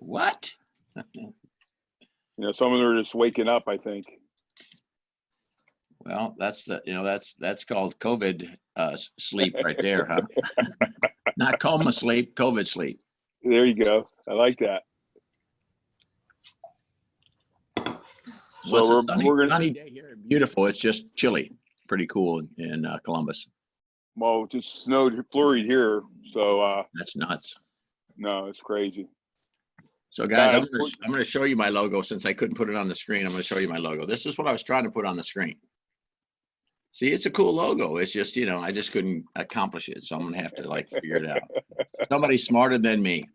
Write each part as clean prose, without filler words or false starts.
What? Some of them are just waking up, I think. Well, that's that's called COVID sleep right there, huh? Not coma sleep, COVID sleep. There you go. I like that. So we're gonna sunny day here. Beautiful. It's just chilly. Pretty cool in Columbus. Well, it just snowed, flurried here, so that's nuts. No, it's crazy. So guys, I'm going to show you my logo since I couldn't put it on the screen. I'm going to show you my logo. This is what I was trying to put on the screen. See, it's a cool logo. It's just, I just couldn't accomplish it. So I'm going to have to like figure it out. Somebody smarter than me.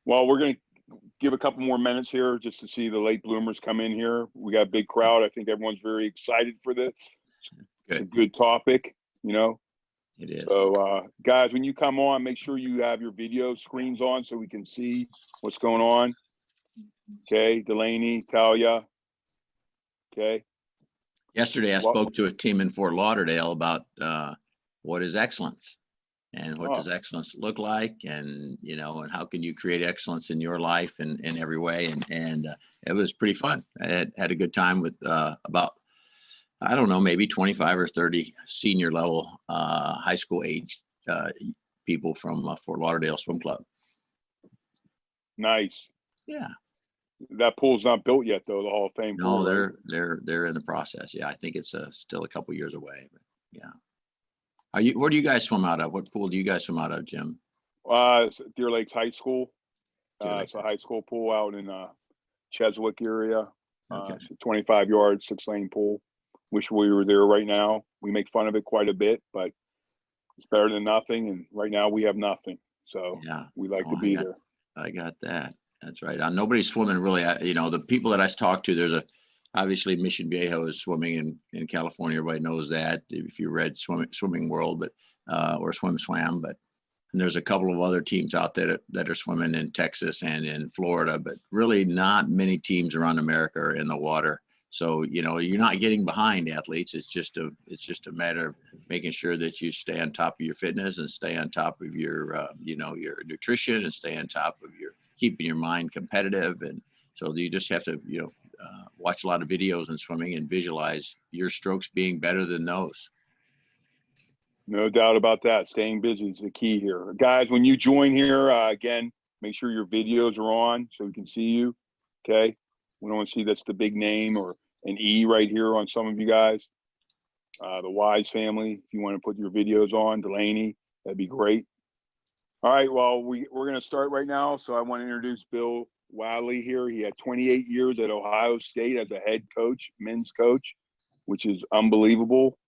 Well, we're going to give a couple more minutes here just to see the late bloomers come in here. We got a big crowd. I think everyone's very excited for this. It's a good topic, It is. So, guys, when you come on, make sure you have your video screens on so we can see what's going on. Okay, Delaney, Talia. Okay. Yesterday, I spoke to a team in Fort Lauderdale about what is excellence and what does excellence look like, and and how can you create excellence in your life and in every way. And it was pretty fun. I had a good time with about, I don't know, maybe 25 or 30 senior level high school age people from Fort Lauderdale Swim Club. Nice. Yeah. That pool's not built yet, though. The Hall of Fame pool. No, they're in the process. Yeah, I think it's still a couple years away. But yeah. Where do you guys swim out of? What pool do you guys swim out of, Jim? It's Deer Lakes High School. It's a high school pool out in Cheswick area. Okay. It's a 25-yard, 6-lane pool. Wish we were there right now. We make fun of it quite a bit, but it's better than nothing. And right now we have nothing. So we like to be there. I got that. That's right. Nobody's swimming really. The people that I talk to, there's obviously Mission Viejo is swimming in California. Everybody knows that if you read Swimming World, or Swam. But and there's a couple of other teams out there that are swimming in Texas and in Florida, but really not many teams around America are in the water. So, you're not getting behind athletes. It's just a matter of making sure that you stay on top of your fitness and stay on top of your, your nutrition and stay on top of keeping your mind competitive. And so you just have to, watch a lot of videos in swimming and visualize your strokes being better than those. No doubt about that. Staying busy is the key here. Guys, when you join here, again, make sure your videos are on so we can see you. Okay. We don't want to see that's the big name or an E right here on some of you guys. The Wise family, if you want to put your videos on, Delaney, that'd be great. All right, well, we're going to start right now. So I want to introduce Bill Wadley here. He had 28 years at Ohio State as a head coach, men's coach, which is unbelievable.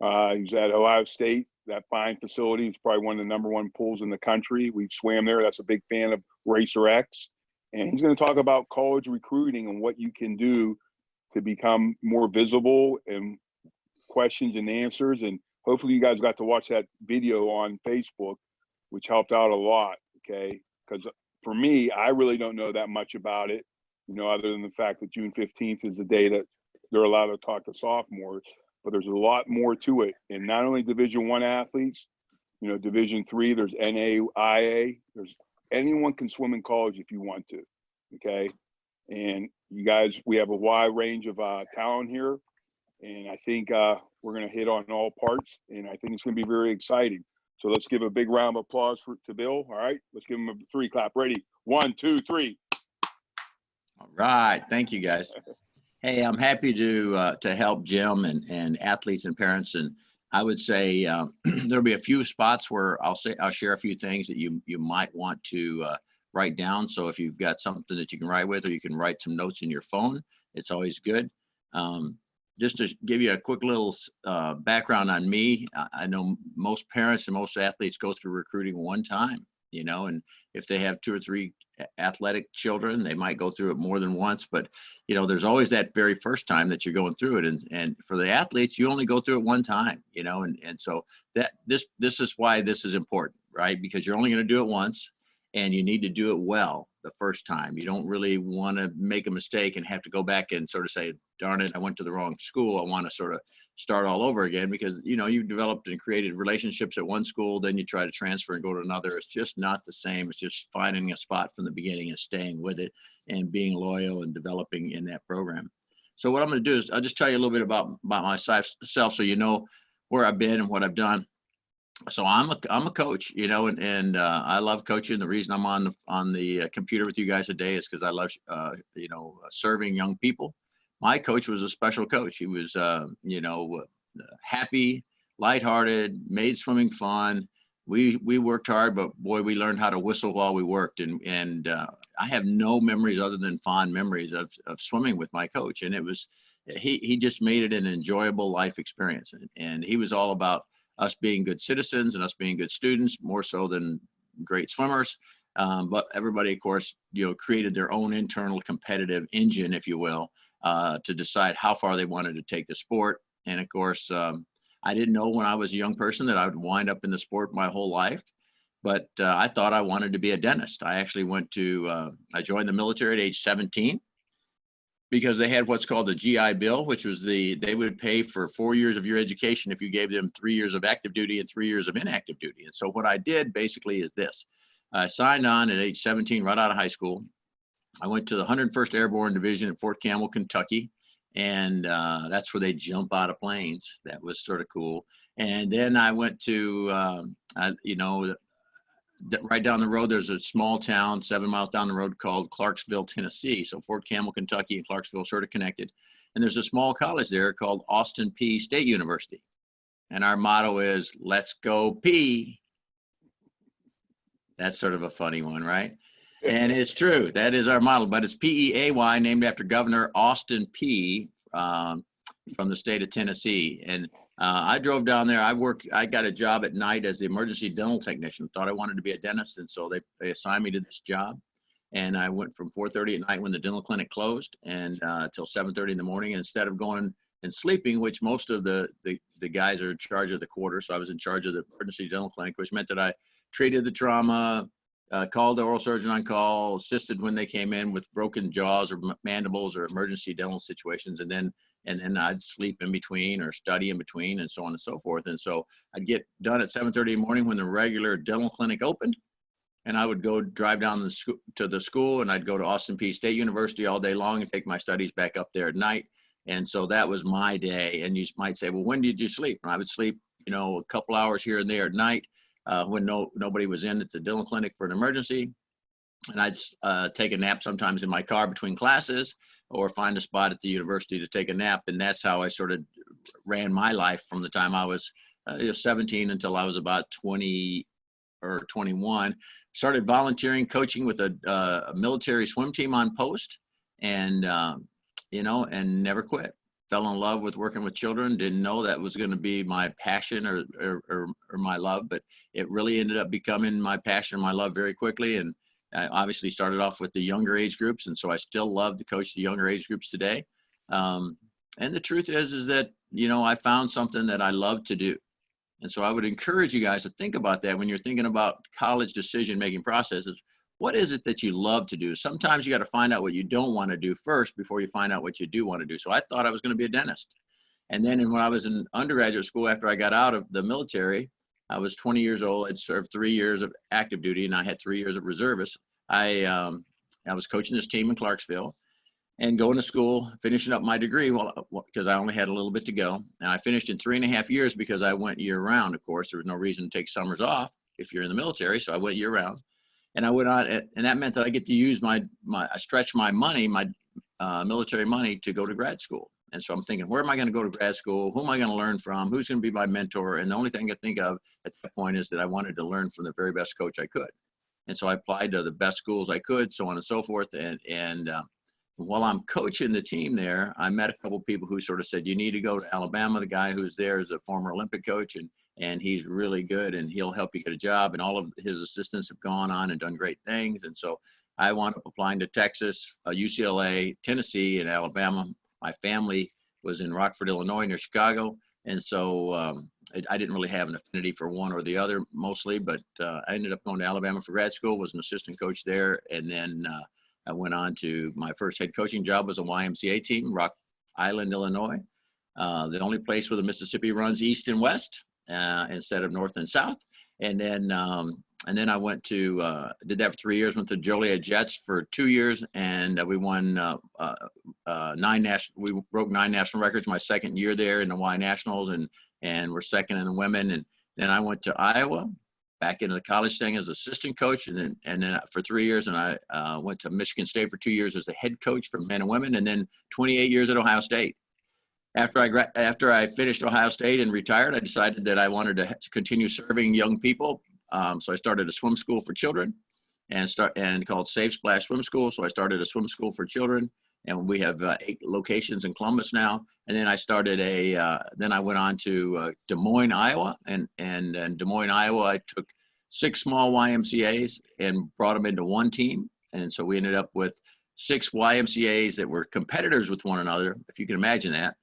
He's at Ohio State, that fine facility. It's probably one of the #1 pools in the country. We've swam there. That's a big fan of Racer X. And he's going to talk about college recruiting and what you can do to become more visible and questions and answers. And hopefully you guys got to watch that video on Facebook, which helped out a lot, okay? Because for me, I really don't know that much about it, other than the fact that June 15th is the day that they're allowed to talk to sophomores. But there's a lot more to it. And not only Division I athletes, Division III, there's NAIA, anyone can swim in college if you want to, okay? And you guys, we have a wide range of talent here, and I think we're going to hit on all parts, and I think it's going to be very exciting. So let's give a big round of applause to Bill. All right, let's give him a 3 clap. Ready? 1, 2, 3. All right, thank you guys. Hey, I'm happy to help Jim and athletes and parents, and I would say there'll be a few spots where I'll share a few things that you might want to write down. So if you've got something that you can write with, or you can write some notes in your phone, it's always good. Just to give you a quick little background on me, I know most parents and most athletes go through recruiting one time, and if they have 2 or 3 athletic children, they might go through it more than once, but there's always that very first time that you're going through it. And for the athletes, you only go through it one time, and so that this is why this is important, right? Because you're only going to do it once, and you need to do it well the first time. You don't really want to make a mistake and have to go back and sort of say, darn it, I went to the wrong school. I want to sort of start all over again, because, you know, you've developed and created relationships at one school, then you try to transfer and go to another. It's just not the same. It's just finding a spot from the beginning and staying with it and being loyal and developing in that program. So what I'm going to do is I'll just tell you a little bit about myself, so you know where I've been and what I've done. So I'm a coach, you know, and I love coaching. The reason I'm on the computer with you guys today is because I love you know, serving young people. My coach was a special coach. He was you know, happy, lighthearted, made swimming fun. We worked hard, but boy, we learned how to whistle while we worked. And I have no memories other than fond memories of swimming with my coach. And it was he just made it an enjoyable life experience. And he was all about us being good citizens and us being good students, more so than great swimmers. But everybody, of course, you know, created their own internal competitive engine, if you will, to decide how far they wanted to take the sport. And of course, I didn't know when I was a young person that I would wind up in the sport my whole life. But I thought I wanted to be a dentist. I actually I joined the military at age 17. Because they had what's called the GI Bill, which was they would pay for 4 years of your education if you gave them 3 years of active duty and 3 years of inactive duty. And so what I did basically is this. I signed on at age 17, right out of high school. I went to the 101st Airborne Division in Fort Campbell, Kentucky. And that's where they jump out of planes. That was sort of cool. And then I went to, you know, right down the road, there's a small town 7 miles down the road called Clarksville, Tennessee. So Fort Campbell, Kentucky and Clarksville are sort of connected. And there's a small college there called Austin Peay State University. And our motto is, let's go P. That's sort of a funny one, right? And it's true. That is our motto, but it's P-E-A-Y, named after Governor Austin Peay from the state of Tennessee. And I drove down there. I got a job at night as the emergency dental technician. Thought I wanted to be a dentist, and so they assigned me to this job. And I went from 4:30 at night when the dental clinic closed, and till 7:30 in the morning. And instead of going and sleeping, which most of the guys are in charge of the quarter, so I was in charge of the emergency dental clinic, which meant that I treated the trauma, called the oral surgeon on call, assisted when they came in with broken jaws or mandibles or emergency dental situations, and then I'd sleep in between or study in between, and so on and so forth. And so I'd get done at 7:30 in the morning when the regular dental clinic opened, and I would go drive down to the school, and I'd go to Austin Peay State University all day long and take my studies back up there at night. And so that was my day. And you might say, well, when did you sleep? And I would sleep, you know, a couple hours here and there at night when nobody was in at the dental clinic for an emergency. And I'd take a nap sometimes in my car between classes, or find a spot at the university to take a nap. And that's how I sort of ran my life from the time I was 17 until I was about 20 or 21. Started volunteering, coaching with a military swim team on post, and you know, and never quit. Fell in love with working with children. Didn't know that was going to be my passion or my love, but it really ended up becoming my passion and my love very quickly. And I obviously started off with the younger age groups, and so I still love to coach the younger age groups today. And the truth is that, you know, I found something that I love to do. And so I would encourage you guys to think about that when you're thinking about college decision-making processes. What is it that you love to do? Sometimes you got to find out what you don't want to do first before you find out what you do want to do. So I thought I was going to be a dentist. And then when I was in undergraduate school, after I got out of the military, I was 20 years old. I'd served 3 years of active duty, and I had 3 years of reservists. I was coaching this team in Clarksville and going to school, finishing up my degree, because I only had a little bit to go. And I finished in 3.5 years because I went year round. Of course, there was no reason to take summers off if you're in the military. So I went year round, and I went on, and that meant that I get to use I stretch my money, my military money, to go to grad school. And so I'm thinking, where am I going to go to grad school? Who am I going to learn from? Who's going to be my mentor? And the only thing I could think of at that point is that I wanted to learn from the very best coach I could. And so I applied to the best schools I could, so on and so forth. And while I'm coaching the team there, I met a couple of people who sort of said, you need to go to Alabama. The guy who's there is a former Olympic coach, and he's really good, and he'll help you get a job. And all of his assistants have gone on and done great things. And so I wound up applying to Texas, UCLA, Tennessee, and Alabama. My family was in Rockford, Illinois, near Chicago. And so I didn't really have an affinity for one or the other mostly, but I ended up going to Alabama for grad school, was an assistant coach there. And then I went on to my first head coaching job was a YMCA team, Rock Island, Illinois. the only place where the Mississippi runs east and west instead of north and south. And then I went to did that for 3 years. Went to Joliet Jets for 2 years, and we won we broke 9 national records my second year there in the Y Nationals, and we're second in the women. And then I went to Iowa, back into the college thing as assistant coach, and then for 3 years, and I went to Michigan State for 2 years as the head coach for men and women, and then 28 years at Ohio State. After I finished Ohio State and retired, I decided that I wanted to continue serving young people. So I started a swim school for children, and called Safe Splash Swim School. So I started a swim school for children, and we have 8 locations in Columbus now. And then I started then I went on to Des Moines, Iowa, and in Des Moines, Iowa, I took 6 small YMCA's and brought them into one team. And so we ended up with 6 YMCA's that were competitors with one another, if you can imagine that.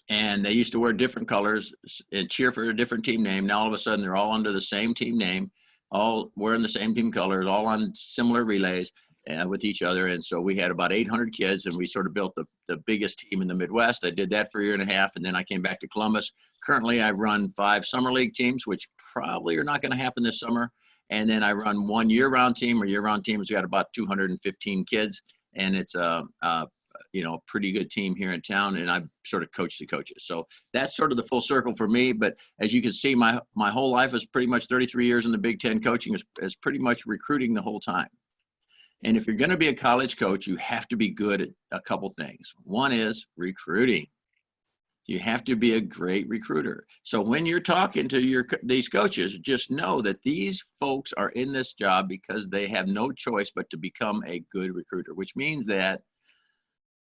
And they used to wear different colors and cheer for a different team name. Now all of a sudden they're all under the same team name, all wearing the same team colors, all on similar relays with each other. And so we had about 800 kids, and we sort of built the biggest team in the Midwest. I did that for a year and a half, and then I came back to Columbus. Currently I run 5 summer league teams, which probably are not going to happen this summer. And then I run 1 year-round team. Our year-round team has got about 215 kids, and it's a pretty good team here in town, and I sort of coach the coaches. So that's sort of the full circle for me. But as you can see, my whole life is pretty much 33 years in the Big Ten coaching is pretty much recruiting the whole time. And if you're going to be a college coach, you have to be good at a couple things. One is recruiting. You have to be a great recruiter. So when you're talking to these coaches, just know that these folks are in this job because they have no choice but to become a good recruiter, which means that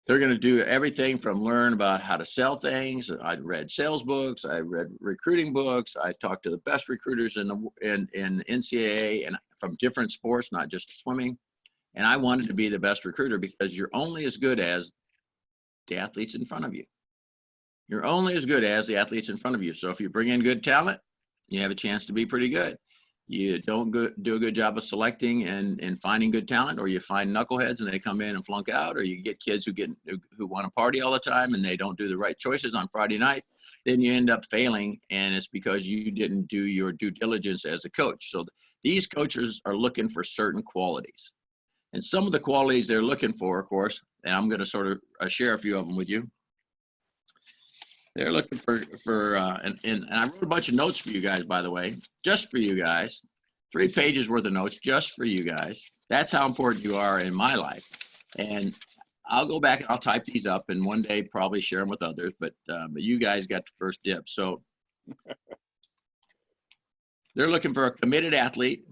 they're going to do everything from learn about how to sell things. I read sales books. I read recruiting books. I talked to the best recruiters in NCAA and from different sports, not just swimming. And I wanted to be the best recruiter because you're only as good as the athletes in front of you. You're only as good as the athletes in front of you. So if you bring in good talent, you have a chance to be pretty good. You don't do a good job of selecting and finding good talent, or you find knuckleheads and they come in and flunk out, or you get kids who want to party all the time and they don't do the right choices on Friday night, then you end up failing, and it's because you didn't do your due diligence as a coach. So these coaches are looking for certain qualities, and some of the qualities they're looking for, of course, and I'm going to sort of share a few of them with you. They're looking for and I wrote a bunch of notes for you guys, by the way, just for you guys, 3 pages worth of notes just for you guys. That's how important you are in my life. And I'll go back and I'll type these up and one day probably share them with others, but you guys got the first dip. So they're looking for a committed athlete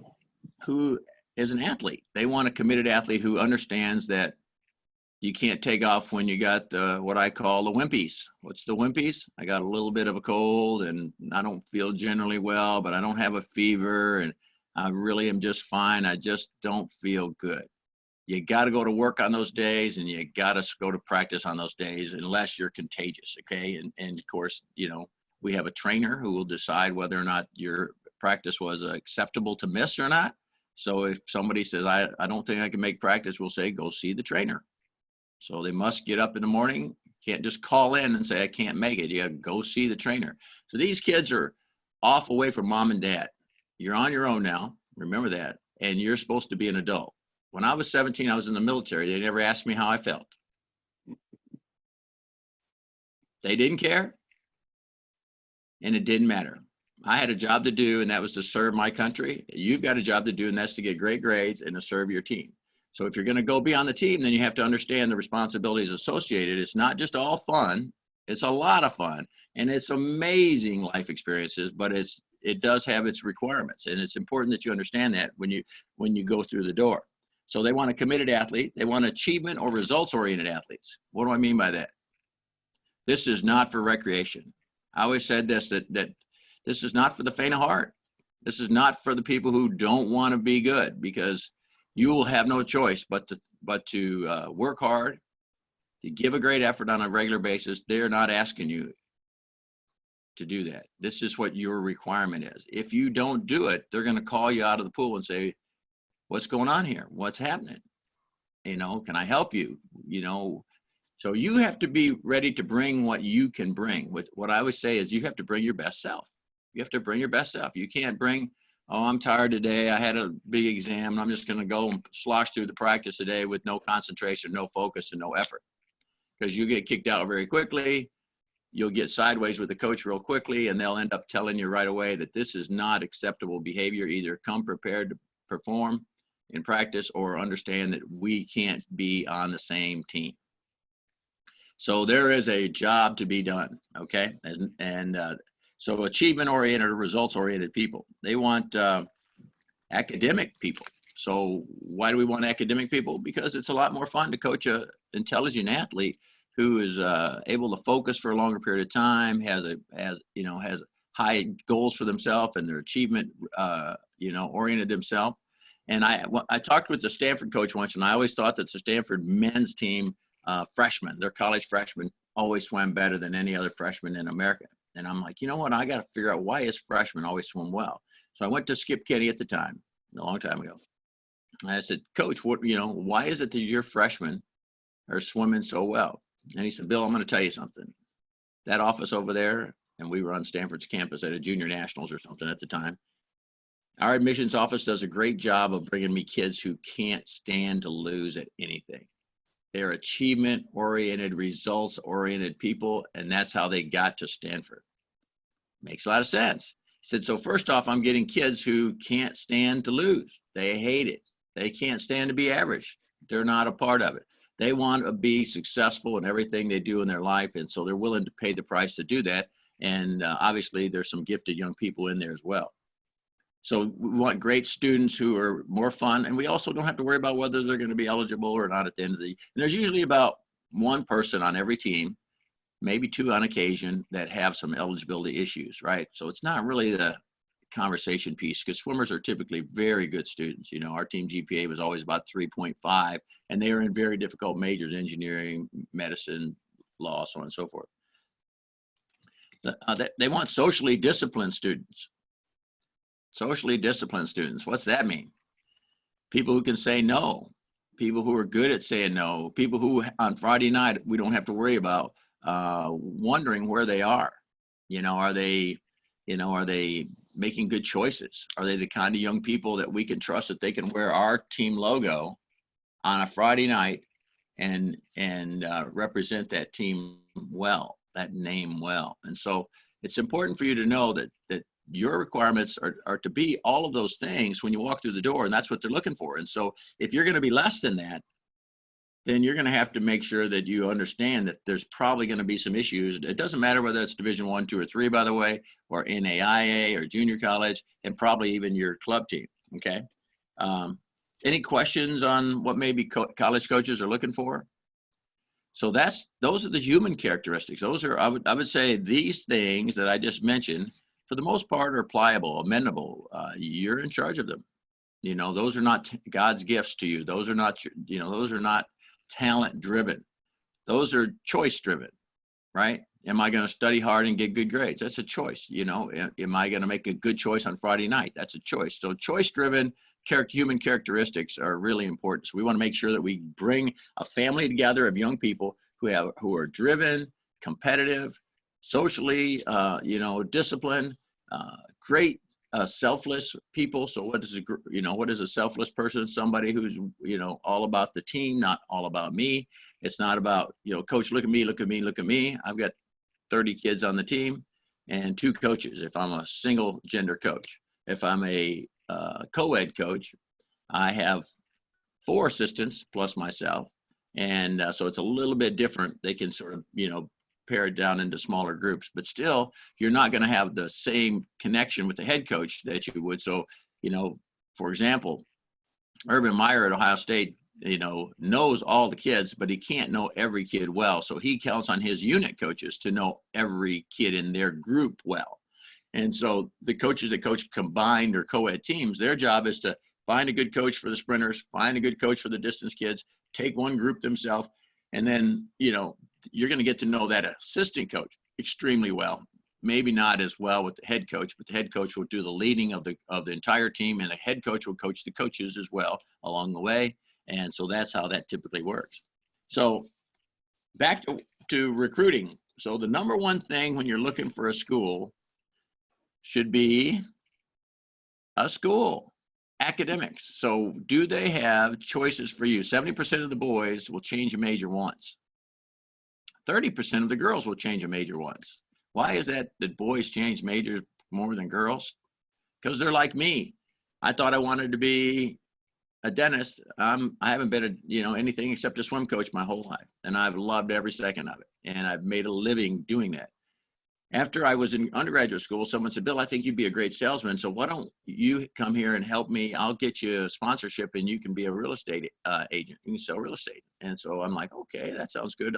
who is an athlete. They want a committed athlete who understands that you can't take off when you got what I call the wimpies. What's the wimpies? I got a little bit of a cold and I don't feel generally well, but I don't have a fever and I really am just fine. I just don't feel good. You got to go to work on those days and you got to go to practice on those days unless you're contagious, okay? And of course, we have a trainer who will decide whether or not your practice was acceptable to miss or not. So if somebody says, I don't think I can make practice, we'll say, go see the trainer. So they must get up in the morning. Can't just call in and say, I can't make it. You got to go see the trainer. So these kids are off away from mom and dad. You're on your own now. Remember that. And you're supposed to be an adult. When I was 17, I was in the military. They never asked me how I felt. They didn't care. And it didn't matter. I had a job to do, and that was to serve my country. You've got a job to do, and that's to get great grades and to serve your team. So if you're going to go be on the team, then you have to understand the responsibilities associated. It's not just all fun. It's a lot of fun, and it's amazing life experiences, but it does have its requirements, and it's important that you understand that when you go through the door. So they want a committed athlete. They want achievement or results-oriented athletes. What do I mean by that? This is not for recreation. I always said this, that this is not for the faint of heart. This is not for the people who don't want to be good, because you will have no choice but to work hard, to give a great effort on a regular basis. They're not asking you to do that. This is what your requirement is. If you don't do it, they're going to call you out of the pool and say, what's going on here? What's happening? Can I help you? So you have to be ready to bring what you can bring. What I always say is you have to bring your best self. You have to bring your best self. You can't bring, oh, I'm tired today. I had a big exam and I'm just going to go and slosh through the practice today with no concentration, no focus, and no effort. Because you get kicked out very quickly. You'll get sideways with the coach real quickly, and they'll end up telling you right away that this is not acceptable behavior. Either come prepared to perform in practice or understand that we can't be on the same team. So there is a job to be done, okay? So achievement-oriented or results-oriented people, they want academic people. So why do we want academic people? Because it's a lot more fun to coach an intelligent athlete who is able to focus for a longer period of time, has high goals for themselves and their achievement, oriented themselves. And I talked with the Stanford coach once, and I always thought that the Stanford men's team, freshmen, their college freshmen, always swam better than any other freshman in America. And I'm like, you know what? I got to figure out why is freshmen always swim well. So I went to Skip Kenny at the time, a long time ago. And I said, Coach, why is it that your freshmen are swimming so well? And he said, Bill, I'm going to tell you something. That office over there, and we were on Stanford's campus at a junior nationals or something at the time. Our admissions office does a great job of bringing me kids who can't stand to lose at anything. They're achievement-oriented, results-oriented people, and that's how they got to Stanford. Makes a lot of sense. He said, so first off, I'm getting kids who can't stand to lose. They hate it. They can't stand to be average. They're not a part of it. They want to be successful in everything they do in their life, and so they're willing to pay the price to do that. And obviously, there's some gifted young people in there as well. So we want great students who are more fun, and we also don't have to worry about whether they're going to be eligible or not at the end of the. And there's usually about one person on every team, maybe two on occasion, that have some eligibility issues, right? So it's not really the conversation piece, because swimmers are typically very good students. Our team GPA was always about 3.5, and they are in very difficult majors: engineering, medicine, law, so on and so forth. They want socially disciplined students. Socially disciplined students. What's that mean? People who can say no. People who are good at saying no. People who on Friday night we don't have to worry about wondering where they are. Are they making good choices? Are they the kind of young people that we can trust that they can wear our team logo on a Friday night and represent that team well, that name well? And so it's important for you to know that your requirements are to be all of those things when you walk through the door, and that's what they're looking for. And so if you're going to be less than that, then you're going to have to make sure that you understand that there's probably going to be some issues. It doesn't matter whether it's Division 1, 2, or 3, by the way, or NAIA or junior college, and probably even your club team. Okay. Any questions on what maybe college coaches are looking for? So those are the human characteristics. Those are, I would say, these things that I just mentioned, for the most part, are pliable, amendable. You're in charge of them. Those are not God's gifts to you. Those are not, those are not talent driven. Those are choice driven, right? Am I going to study hard and get good grades? That's a choice. Am I going to make a good choice on Friday night? That's a choice. So choice driven human characteristics are really important. So we want to make sure that we bring a family together of young people who are driven, competitive, socially, disciplined, great, selfless people. So what is a selfless person? Somebody who's, all about the team, not all about me. It's not about, coach, look at me, look at me, look at me. I've got 30 kids on the team and 2 coaches if I'm a single gender coach. If I'm a co-ed coach, I have 4 assistants plus myself. And so it's a little bit different. They can sort of, pare it down into smaller groups, but still you're not going to have the same connection with the head coach that you would. So, for example, Urban Meyer at Ohio State, knows all the kids, but he can't know every kid well. So he counts on his unit coaches to know every kid in their group well. And so the coaches that coach combined or co-ed teams, their job is to find a good coach for the sprinters, find a good coach for the distance kids, take one group themselves, and then, you're going to get to know that assistant coach extremely well. Maybe not as well with the head coach, but the head coach will do the leading of the entire team, and the head coach will coach the coaches as well along the way. And so that's how that typically works. So back to recruiting. So the number one thing when you're looking for a school should be a school, academics. So do they have choices for you? 70% of the boys will change a major once. 30% of the girls will change a major once. Why is that boys change majors more than girls? Because they're like me. I thought I wanted to be a dentist. I haven't been anything except a swim coach my whole life, and I've loved every second of it, and I've made a living doing that. After I was in undergraduate school, someone said, Bill, I think you'd be a great salesman, so why don't you come here and help me? I'll get you a sponsorship and you can be a real estate agent. You can sell real estate. And so I'm like, okay, that sounds good.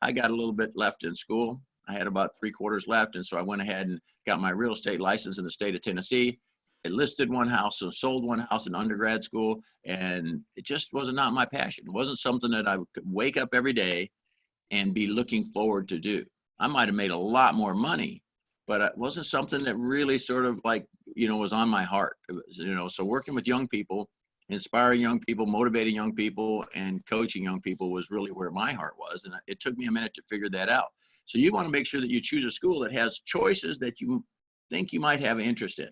I got a little bit left in school. I had about 3/4 left, and so I went ahead and got my real estate license in the state of Tennessee. I listed one house and sold one house in undergrad school, and it just was not my passion. It wasn't something that I could wake up every day and be looking forward to do. I might have made a lot more money, but it wasn't something that really sort of was on my heart. It was, so working with young people, inspiring young people, motivating young people, and coaching young people was really where my heart was. And it took me a minute to figure that out. So you want to make sure that you choose a school that has choices that you think you might have an interest in.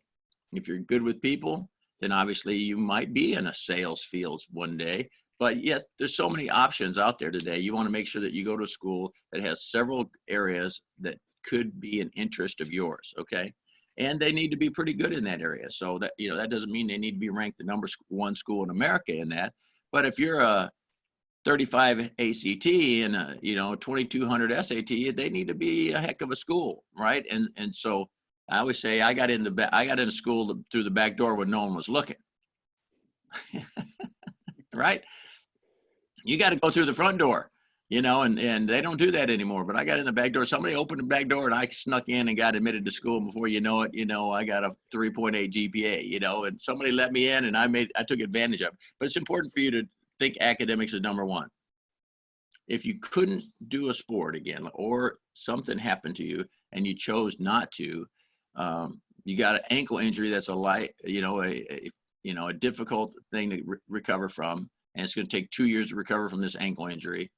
If you're good with people, then obviously you might be in a sales field one day. But yet there's so many options out there today. You want to make sure that you go to a school that has several areas that could be an interest of yours, okay? And they need to be pretty good in that area. So that, that doesn't mean they need to be ranked the #1 school in America in that. But if you're a 35 ACT and a 2200 SAT, they need to be a heck of a school, right? And so I always say I got into school through the back door when no one was looking. Right? You got to go through the front door, and they don't do that anymore. But I got in the back door. Somebody opened the back door and I snuck in and got admitted to school. And before you know it, I got a 3.8 GPA, and somebody let me in and I took advantage of it. But it's important for you to think academics is #1. If you couldn't do a sport again, or something happened to you and you chose not to, you got an ankle injury that's a difficult thing to recover from, and it's going to take 2 years to recover from this ankle injury,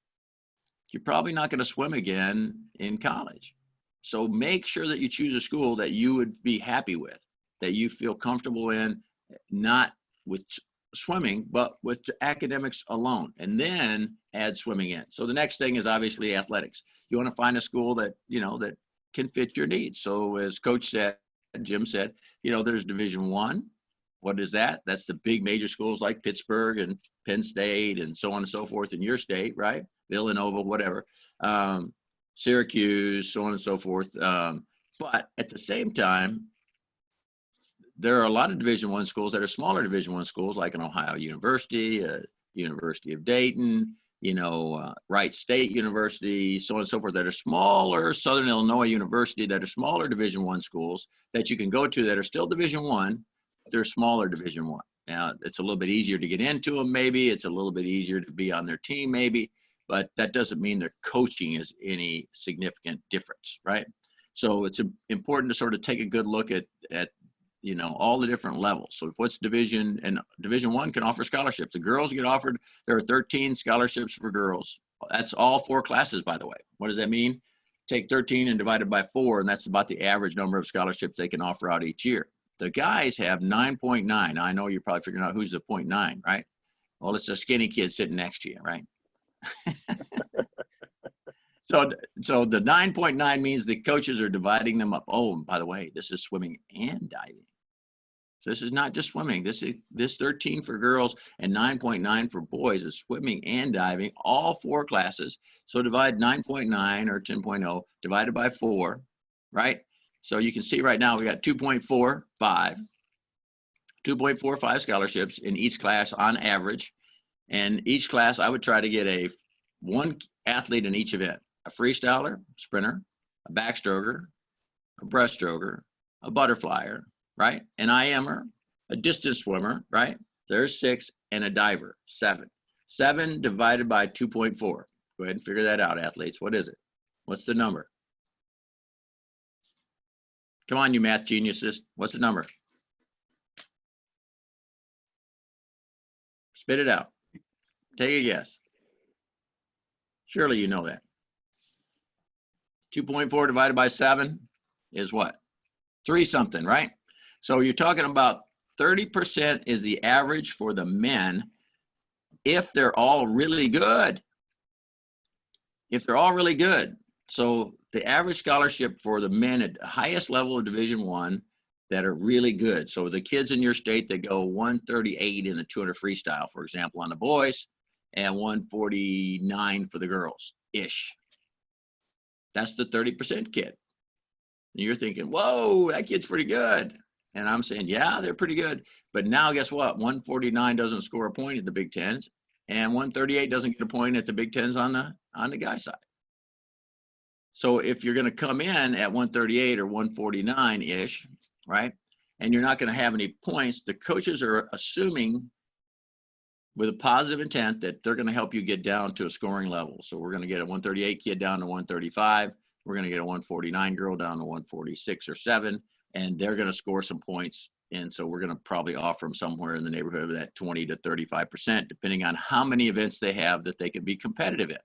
you're probably not going to swim again in college. So make sure that you choose a school that you would be happy with, that you feel comfortable in, not with swimming, but with academics alone, and then add swimming in. So the next thing is obviously athletics. You want to find a school that, that can fit your needs. So as Coach said, Jim said, there's Division I. What is that? That's the big major schools like Pittsburgh and Penn State and so on and so forth in your state, right? Villanova, whatever, Syracuse, so on and so forth. But at the same time, there are a lot of Division I schools that are smaller Division I schools, like an Ohio University, University of Dayton, Wright State University, so on and so forth, that are smaller, Southern Illinois University, that are smaller Division I schools that you can go to that are still Division I, but they're smaller Division I. Now, it's a little bit easier to get into them, maybe. It's a little bit easier to be on their team, maybe. But that doesn't mean their coaching is any significant difference, right? So it's important to sort of take a good look at all the different levels. So what's Division I can offer scholarships. The girls get offered, there are 13 scholarships for girls. That's all 4 classes, by the way. What does that mean? Take 13 and divide it by 4, and that's about the average number of scholarships they can offer out each year. The guys have 9.9. I know you're probably figuring out who's the 0.9, right? Well, it's a skinny kid sitting next to you, right? So the 9.9 means the coaches are dividing them up. Oh, by the way, this is swimming and diving. So this is not just swimming. This 13 for girls and 9.9 for boys is swimming and diving, all 4 classes. So divide 9.9 or 10.0 divided by 4, right? So you can see right now we got 2.45 scholarships in each class on average. And each class, I would try to get one athlete in each event: a freestyler, sprinter, a backstroker, a breaststroker, a butterflyer, right? An IMer, a distance swimmer, right? There's 6, and a diver, 7. 7 divided by 2.4. Go ahead and figure that out, athletes. What is it? What's the number? Come on, you math geniuses. What's the number? Spit it out. Take a guess. Surely you know that. 2.4 divided by 7 is what? 3 something, right? So you're talking about 30% is the average for the men if they're all really good. If they're all really good. So the average scholarship for the men at the highest level of Division I that are really good. So the kids in your state that go 138 in the 200 freestyle, for example, on the boys, and 149 for the girls ish. That's the 30% kid. And you're thinking, whoa, that kid's pretty good. And I'm saying, yeah, they're pretty good. But now guess what? 149 doesn't score a point at the Big Tens, and 138 doesn't get a point at the Big Tens on the guy side. So if you're going to come in at 138 or 149 ish, right, and you're not going to have any points, the coaches are assuming with a positive intent that they're going to help you get down to a scoring level. So we're going to get a 138 kid down to 135. We're going to get a 149 girl down to 146 or 7, and they're going to score some points. And so we're going to probably offer them somewhere in the neighborhood of that 20 to 35%, depending on how many events they have that they can be competitive in.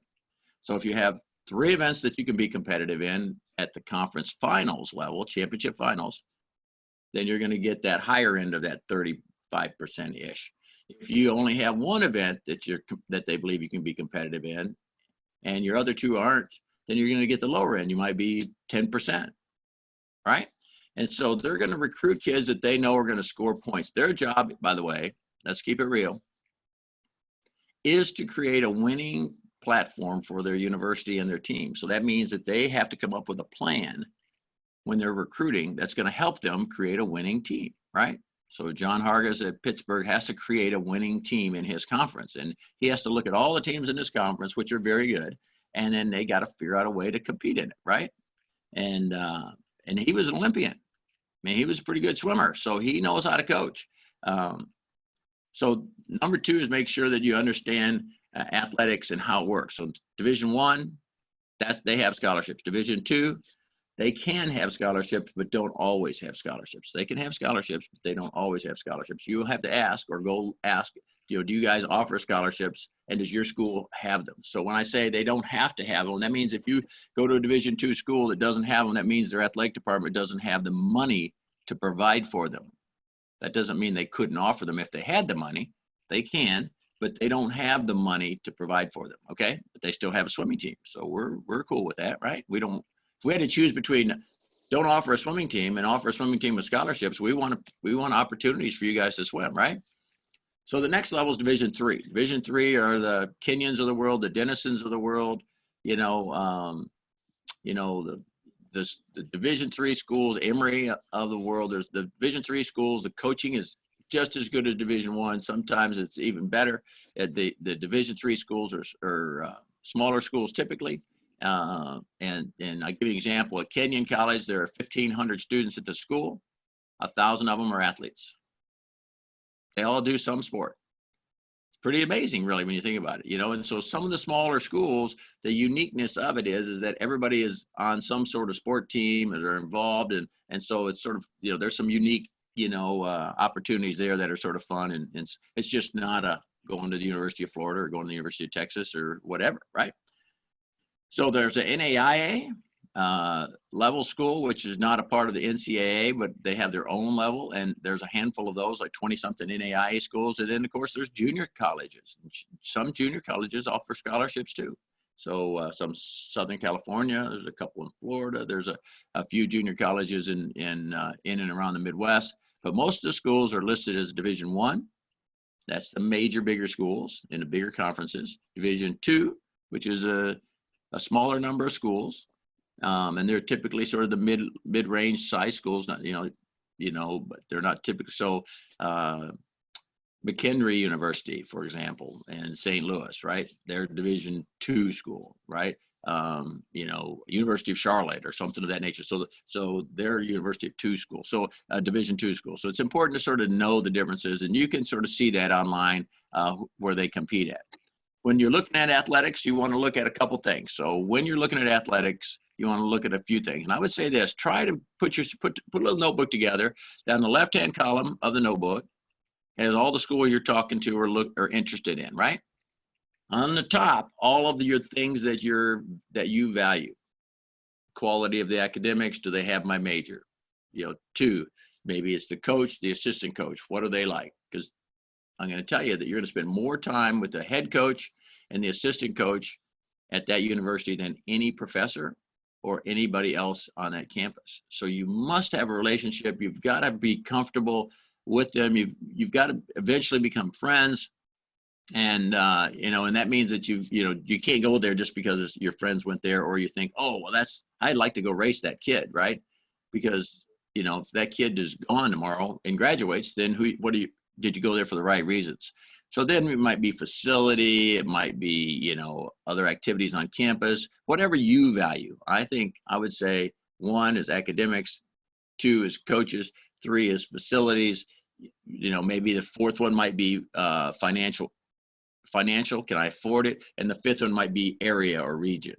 So if you have 3 events that you can be competitive in at the conference finals level, championship finals, then you're going to get that higher end of that 35%-ish. If you only have 1 event that they believe you can be competitive in, and your other 2 aren't, then you're going to get the lower end. You might be 10%, right? And so they're going to recruit kids that they know are going to score points. Their job, by the way, let's keep it real, is to create a winning platform for their university and their team. So that means that they have to come up with a plan when they're recruiting that's going to help them create a winning team, right? So John Hargis at Pittsburgh has to create a winning team in his conference, and he has to look at all the teams in this conference, which are very good, and then they got to figure out a way to compete in it, right? And he was an Olympian. I mean, he was a pretty good swimmer, so he knows how to coach. So number 2 is make sure that you understand athletics and how it works. So Division I, they have scholarships. Division II, they can have scholarships, but don't always have scholarships. They can have scholarships, but they don't always have scholarships. You have to ask or go ask, do you guys offer scholarships, and does your school have them? So when I say they don't have to have them, that means if you go to a Division II school that doesn't have them, that means their athletic department doesn't have the money to provide for them. That doesn't mean they couldn't offer them if they had the money. They can, but they don't have the money to provide for them, okay? But they still have a swimming team, so we're cool with that, right? If we had to choose between don't offer a swimming team and offer a swimming team with scholarships, we want opportunities for you guys to swim, right? So the next level is Division III. Division III are the Kenyans of the world, the Dennisons of the world, the Division III schools, Emory of the world. There's the Division III schools. The coaching is just as good as Division I. Sometimes it's even better. The Division III schools are smaller schools typically. And I give you an example. At Kenyon College, there are 1,500 students at the school. 1,000 of them are athletes. They all do some sport. It's pretty amazing, really, when you think about it, And so some of the smaller schools, the uniqueness of it is that everybody is on some sort of sport team or they're involved, and so it's sort of there's some unique opportunities there that are sort of fun, and it's just not going to the University of Florida or going to the University of Texas or whatever, right? So there's a NAIA level school, which is not a part of the NCAA, but they have their own level, and there's a handful of those, like 20-something NAIA schools. And then, of course, there's junior colleges. Some junior colleges offer scholarships too. So some Southern California, there's a couple in Florida, there's a few junior colleges in and around the Midwest, but most of the schools are listed as Division I. That's the major, bigger schools in the bigger conferences. Division II, which is a smaller number of schools, and they're typically sort of the mid-range size schools. Not but they're not typical. So McHenry University, for example, in St. Louis, right? They're Division II school, right? University of Charlotte or something of that nature. So they're University of II school, so Division II school. So it's important to sort of know the differences, and you can sort of see that online where they compete at. When you're looking at athletics, you want to look at a couple things. So when you're looking at athletics, you want to look at a few things. And I would say this: try to put a little notebook together. Down the left-hand column of the notebook has all the schools you're talking to or interested in, right? On the top, all of your things that you value. quality of the academics? Do they have my major? You know, 2, maybe it's the coach, the assistant coach. What are they like? Because I'm going to tell you that you're going to spend more time with the head coach and the assistant coach at that university than any professor or anybody else on that campus. So you must have a relationship. You've got to be comfortable with them. You've got to eventually become friends. And you know, and that means that you can't go there just because your friends went there, or you think, oh well, I'd like to go race that kid, right? Because you know, if that kid is gone tomorrow and graduates, then did you go there for the right reasons? So then it might be facility, it might be, you know, other activities on campus, whatever you value. I think I would say 1 is academics, 2 is coaches, 3 is facilities. You know, maybe the 4th one might be financial. Can I afford it? And the 5th one might be area or region.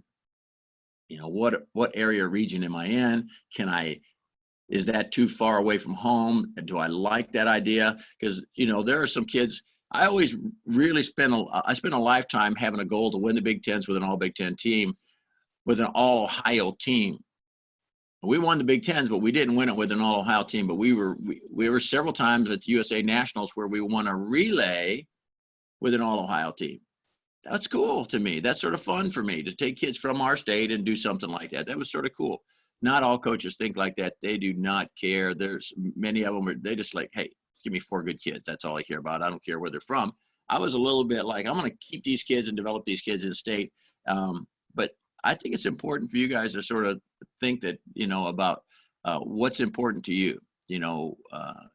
You know, what area or region am I in? Is that too far away from home? Do I like that idea? Because, you know, there are some kids, I always really spend a lifetime having a goal to win the Big Tens with an all Big Ten team, with an all Ohio team. We won the Big Tens, but we didn't win it with an all Ohio team. But we were several times at the USA Nationals where we won a relay with an all Ohio team. That's cool to me. That's sort of fun for me to take kids from our state and do something like that. That was sort of cool. Not all coaches think like that. They do not care. There's many of them, they just like, hey, give me 4 good kids. That's all I care about. I don't care where they're from. I was a little bit like, I'm going to keep these kids and develop these kids in state. But I think it's important for you guys to sort of think that, you know, about what's important to you. You know,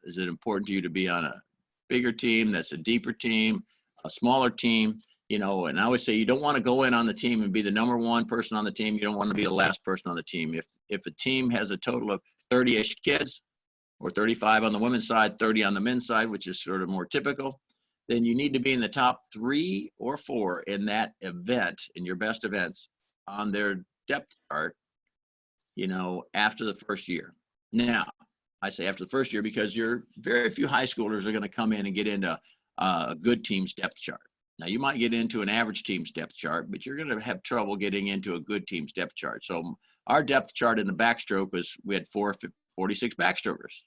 is it important to you to be on a bigger team that's a deeper team, a smaller team? You know, and I always say you don't want to go in on the team and be the number 1 person on the team. You don't want to be the last person on the team. If a team has a total of 30-ish kids, or 35 on the women's side, 30 on the men's side, which is sort of more typical, then you need to be in the top 3 or 4 in that event, in your best events, on their depth chart, you know, after the first year. Now, I say after the first year because very few high schoolers are going to come in and get into a good team's depth chart. Now, you might get into an average team's depth chart, but you're going to have trouble getting into a good team's depth chart. So our depth chart in the backstroke we had 46 backstrokers.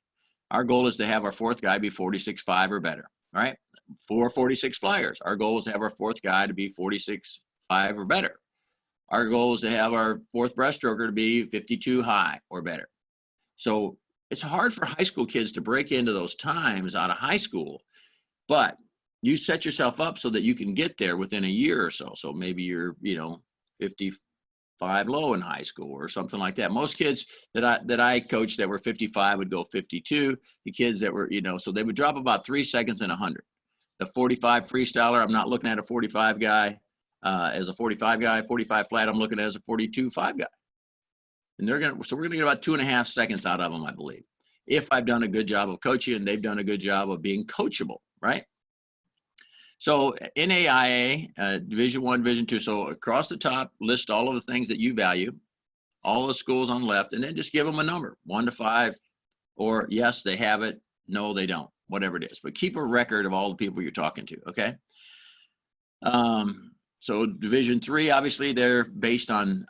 Our goal is to have our 4th guy be 46.5 or better, right? 4 46 flyers. Our goal is to have our 4th guy to be 46.5 or better. Our goal is to have our 4th breaststroker to be 52 high or better. So it's hard for high school kids to break into those times out of high school, but you set yourself up so that you can get there within a year or so. So maybe you're, you know, 55 low in high school or something like that. Most kids that I coached that were 55 would go 52. The kids that were, you know, so they would drop about 3 seconds in 100. The 45 freestyler, I'm not looking at a 45 guy as a 45 guy. 45 flat, I'm looking at as a 42.5 guy. And we're gonna get about 2.5 seconds out of them, I believe, if I've done a good job of coaching and they've done a good job of being coachable, right? So NAIA, Division I, Division II, so across the top, list all of the things that you value, all the schools on the left, and then just give them a number, 1 to 5, or yes, they have it, no, they don't, whatever it is. But keep a record of all the people you're talking to, okay? So Division III, obviously, they're based on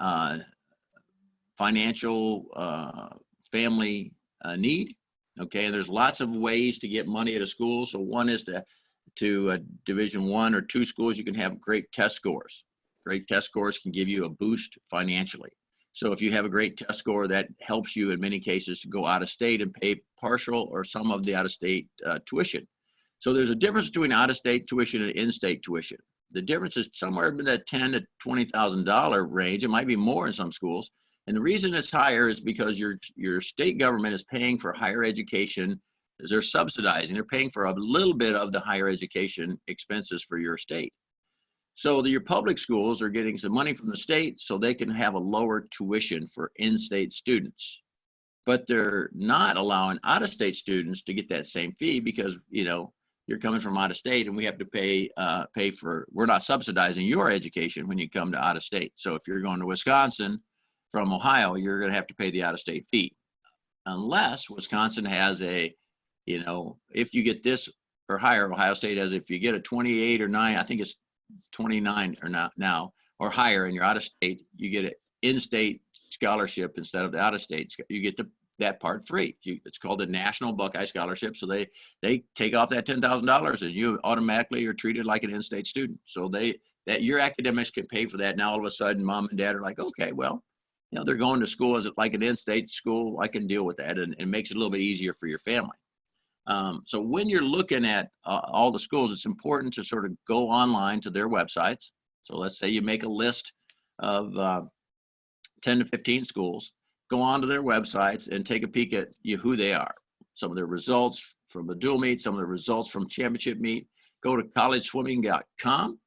financial family need, okay? And there's lots of ways to get money at a school. So one is to Division I or II schools, you can have great test scores. Great test scores can give you a boost financially. So if you have a great test score, that helps you in many cases to go out of state and pay partial or some of the out of state tuition. So there's a difference between out of state tuition and in-state tuition. The difference is somewhere in that $10,000 to $20,000 range. It might be more in some schools. And the reason it's higher is because your state government is paying for higher education. They're subsidizing, they're paying for a little bit of the higher education expenses for your state. So your public schools are getting some money from the state so they can have a lower tuition for in-state students. But they're not allowing out-of-state students to get that same fee because, you know, you're coming from out of state and we have to pay for, we're not subsidizing your education when you come to out of state. So if you're going to Wisconsin from Ohio, you're going to have to pay the out-of-state fee. Unless Wisconsin has a, you know, if you get this or higher, Ohio State has, if you get a 28 or 9, I think it's 29 or not now or higher and you're out of state, you get an in-state scholarship instead of the out-of-state, you get that part free. It's called the National Buckeye Scholarship. So they take off that $10,000 and you automatically are treated like an in-state student. So that your academics can pay for that. Now all of a sudden, mom and dad are like, okay, well, they're going to school as like an in-state school. I can deal with that, and it makes it a little bit easier for your family. So when you're looking at all the schools, it's important to sort of go online to their websites. So let's say you make a list of 10 to 15 schools, go onto their websites and take a peek at who they are. Some of their results from the dual meet, some of the results from championship meet. Go to collegeswimming.com.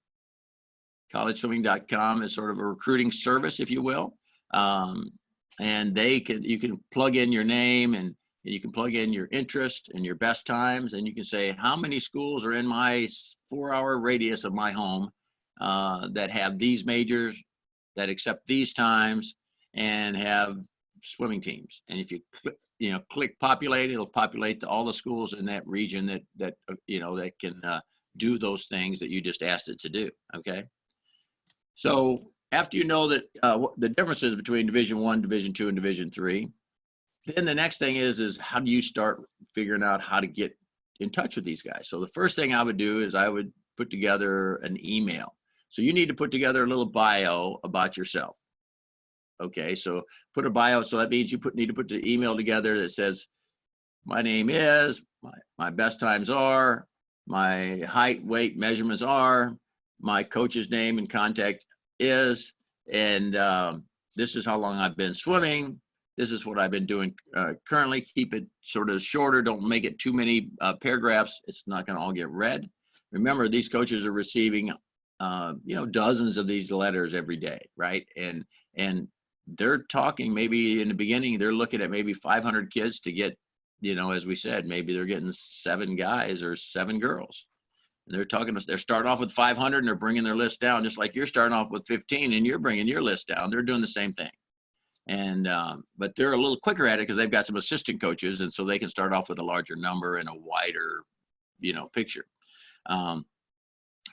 Collegeswimming.com is sort of a recruiting service, if you will. And you can plug in your name, and you can plug in your interest and your best times, and you can say how many schools are in my 4-hour radius of my home that have these majors, that accept these times, and have swimming teams. And if you click populate, it'll populate all the schools in that region that can do those things that you just asked it to do. Okay. So after you know that the differences between Division I, Division II, and Division III, then the next thing is how do you start figuring out how to get in touch with these guys? So the first thing I would do is I would put together an email. So you need to put together a little bio about yourself. Okay, so put a bio. So that means you need to put the email together that says, my name is, my best times are, my height, weight, measurements are, my coach's name and contact is, and this is how long I've been swimming. This is what I've been doing currently. Keep it sort of shorter. Don't make it too many paragraphs. It's not going to all get read. Remember, these coaches are receiving, dozens of these letters every day, right? And they're talking, maybe in the beginning, they're looking at maybe 500 kids to get, as we said, maybe they're getting 7 guys or 7 girls. And they're starting off with 500 and they're bringing their list down, just like you're starting off with 15 and you're bringing your list down. They're doing the same thing. And but they're a little quicker at it because they've got some assistant coaches, and so they can start off with a larger number and a wider, picture.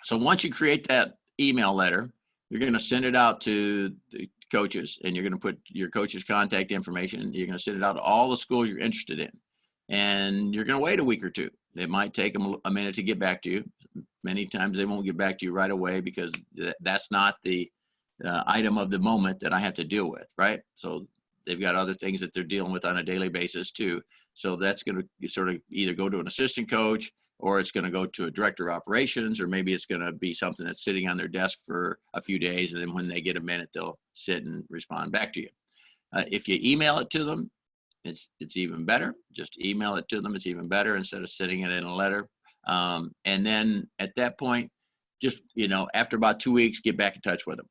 So once you create that email letter, you're going to send it out to the coaches, and you're going to put your coach's contact information. You're going to send it out to all the schools you're interested in, and you're going to wait a week or two. It might take them a minute to get back to you. Many times they won't get back to you right away because that's not the item of the moment that I have to deal with, right? So they've got other things that they're dealing with on a daily basis too. So that's going to sort of either go to an assistant coach, or it's going to go to a director of operations, or maybe it's going to be something that's sitting on their desk for a few days, and then when they get a minute, they'll sit and respond back to you. If you email it to them, it's even better. Just email it to them. It's even better instead of sending it in a letter. And then at that point, just, after about 2 weeks, get back in touch with them.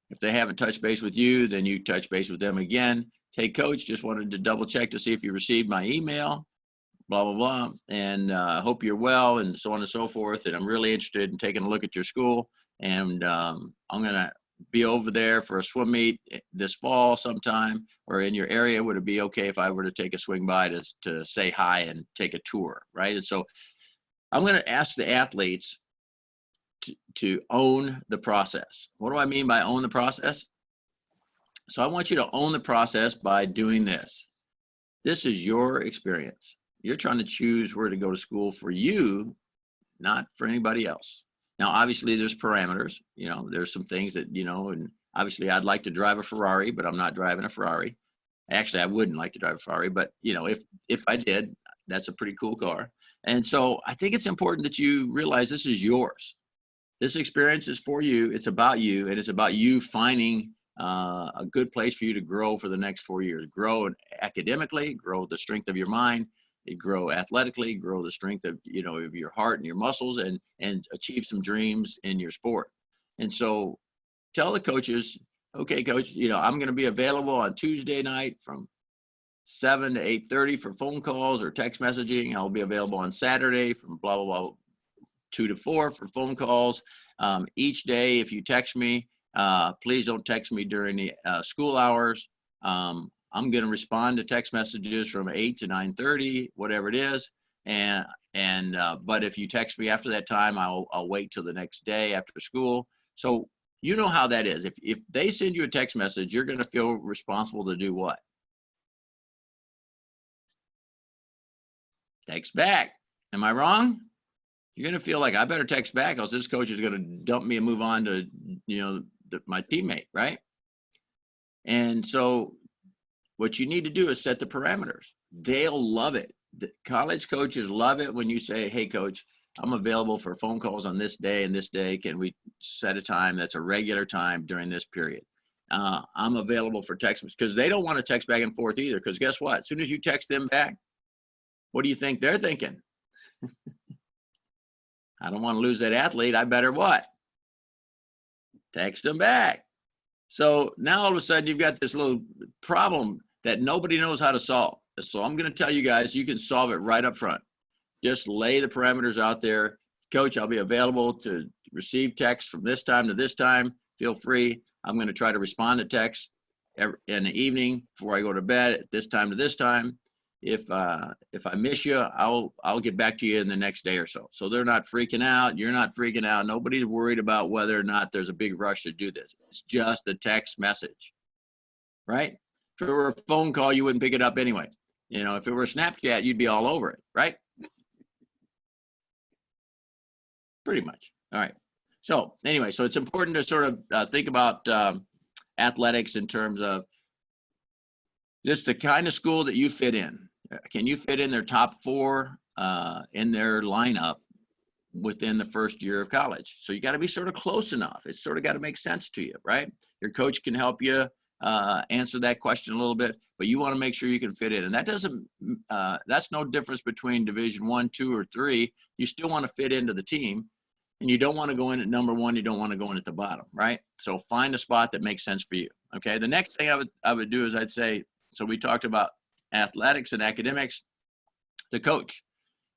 If they haven't touched base with you, then you touch base with them again. Hey, coach, just wanted to double check to see if you received my email, blah, blah, blah. And hope you're well, and so on and so forth. And I'm really interested in taking a look at your school. And I'm going to be over there for a swim meet this fall sometime, or in your area. Would it be okay if I were to take a swing by to say hi and take a tour, right? And so I'm going to ask the athletes to own the process. What do I mean by own the process? So I want you to own the process by doing this. This is your experience. You're trying to choose where to go to school for you, not for anybody else. Now, obviously, there's parameters. There's some things that, and obviously I'd like to drive a Ferrari, but I'm not driving a Ferrari. Actually, I wouldn't like to drive a Ferrari, but, if I did, that's a pretty cool car. And so I think it's important that you realize this is yours. This experience is for you. It's about you, and it's about you finding a good place for you to grow for the next 4 years. Grow academically, grow the strength of your mind, grow athletically, grow the strength of of your heart and your muscles, and achieve some dreams in your sport. And so tell the coaches, okay, coach, I'm going to be available on Tuesday night from 7 to 8:30 for phone calls or text messaging. I'll be available on Saturday from blah, blah, blah, 2 to 4 for phone calls. Each day, if you text me, please don't text me during the school hours. I'm going to respond to text messages from 8 to 9:30, whatever it is. But if you text me after that time, I'll wait till the next day after school. So You know how that is. If they send you a text message, you're going to feel responsible to do what? Text back. Am I wrong? You're going to feel like I better text back, else this coach is going to dump me and move on to, my teammate, right? And so what you need to do is set the parameters. They'll love it. The college coaches love it when you say, hey, coach, I'm available for phone calls on this day and this day. Can we set a time that's a regular time during this period? I'm available for text, because they don't want to text back and forth either, because guess what? As soon as you text them back, what do you think they're thinking? I don't want to lose that athlete. I better what? Text them back. So now all of a sudden you've got this little problem that nobody knows how to solve. So I'm going to tell you guys, you can solve it right up front. Just lay the parameters out there. Coach, I'll be available to receive text from this time to this time. Feel free. I'm going to try to respond to text in the evening before I go to bed at this time to this time. If I miss you, I'll get back to you in the next day or so. So they're not freaking out. You're not freaking out. Nobody's worried about whether or not there's a big rush to do this. It's just a text message, right? If it were a phone call, you wouldn't pick it up anyway. If it were a Snapchat, you'd be all over it, right? Pretty much. All right. So anyway, so it's important to sort of think about athletics in terms of this, the kind of school that you fit in. Can you fit in their top 4 in their lineup within the first year of college? So you got to be sort of close enough. It's sort of got to make sense to you, right? Your coach can help you answer that question a little bit, but you want to make sure you can fit in. And that doesn't, that's no difference between Division 1, 2, or 3. You still want to fit into the team, and you don't want to go in at number 1. You don't want to go in at the bottom, right? So find a spot that makes sense for you. Okay. The next thing I would do is I'd say, so we talked about athletics and academics, the coach.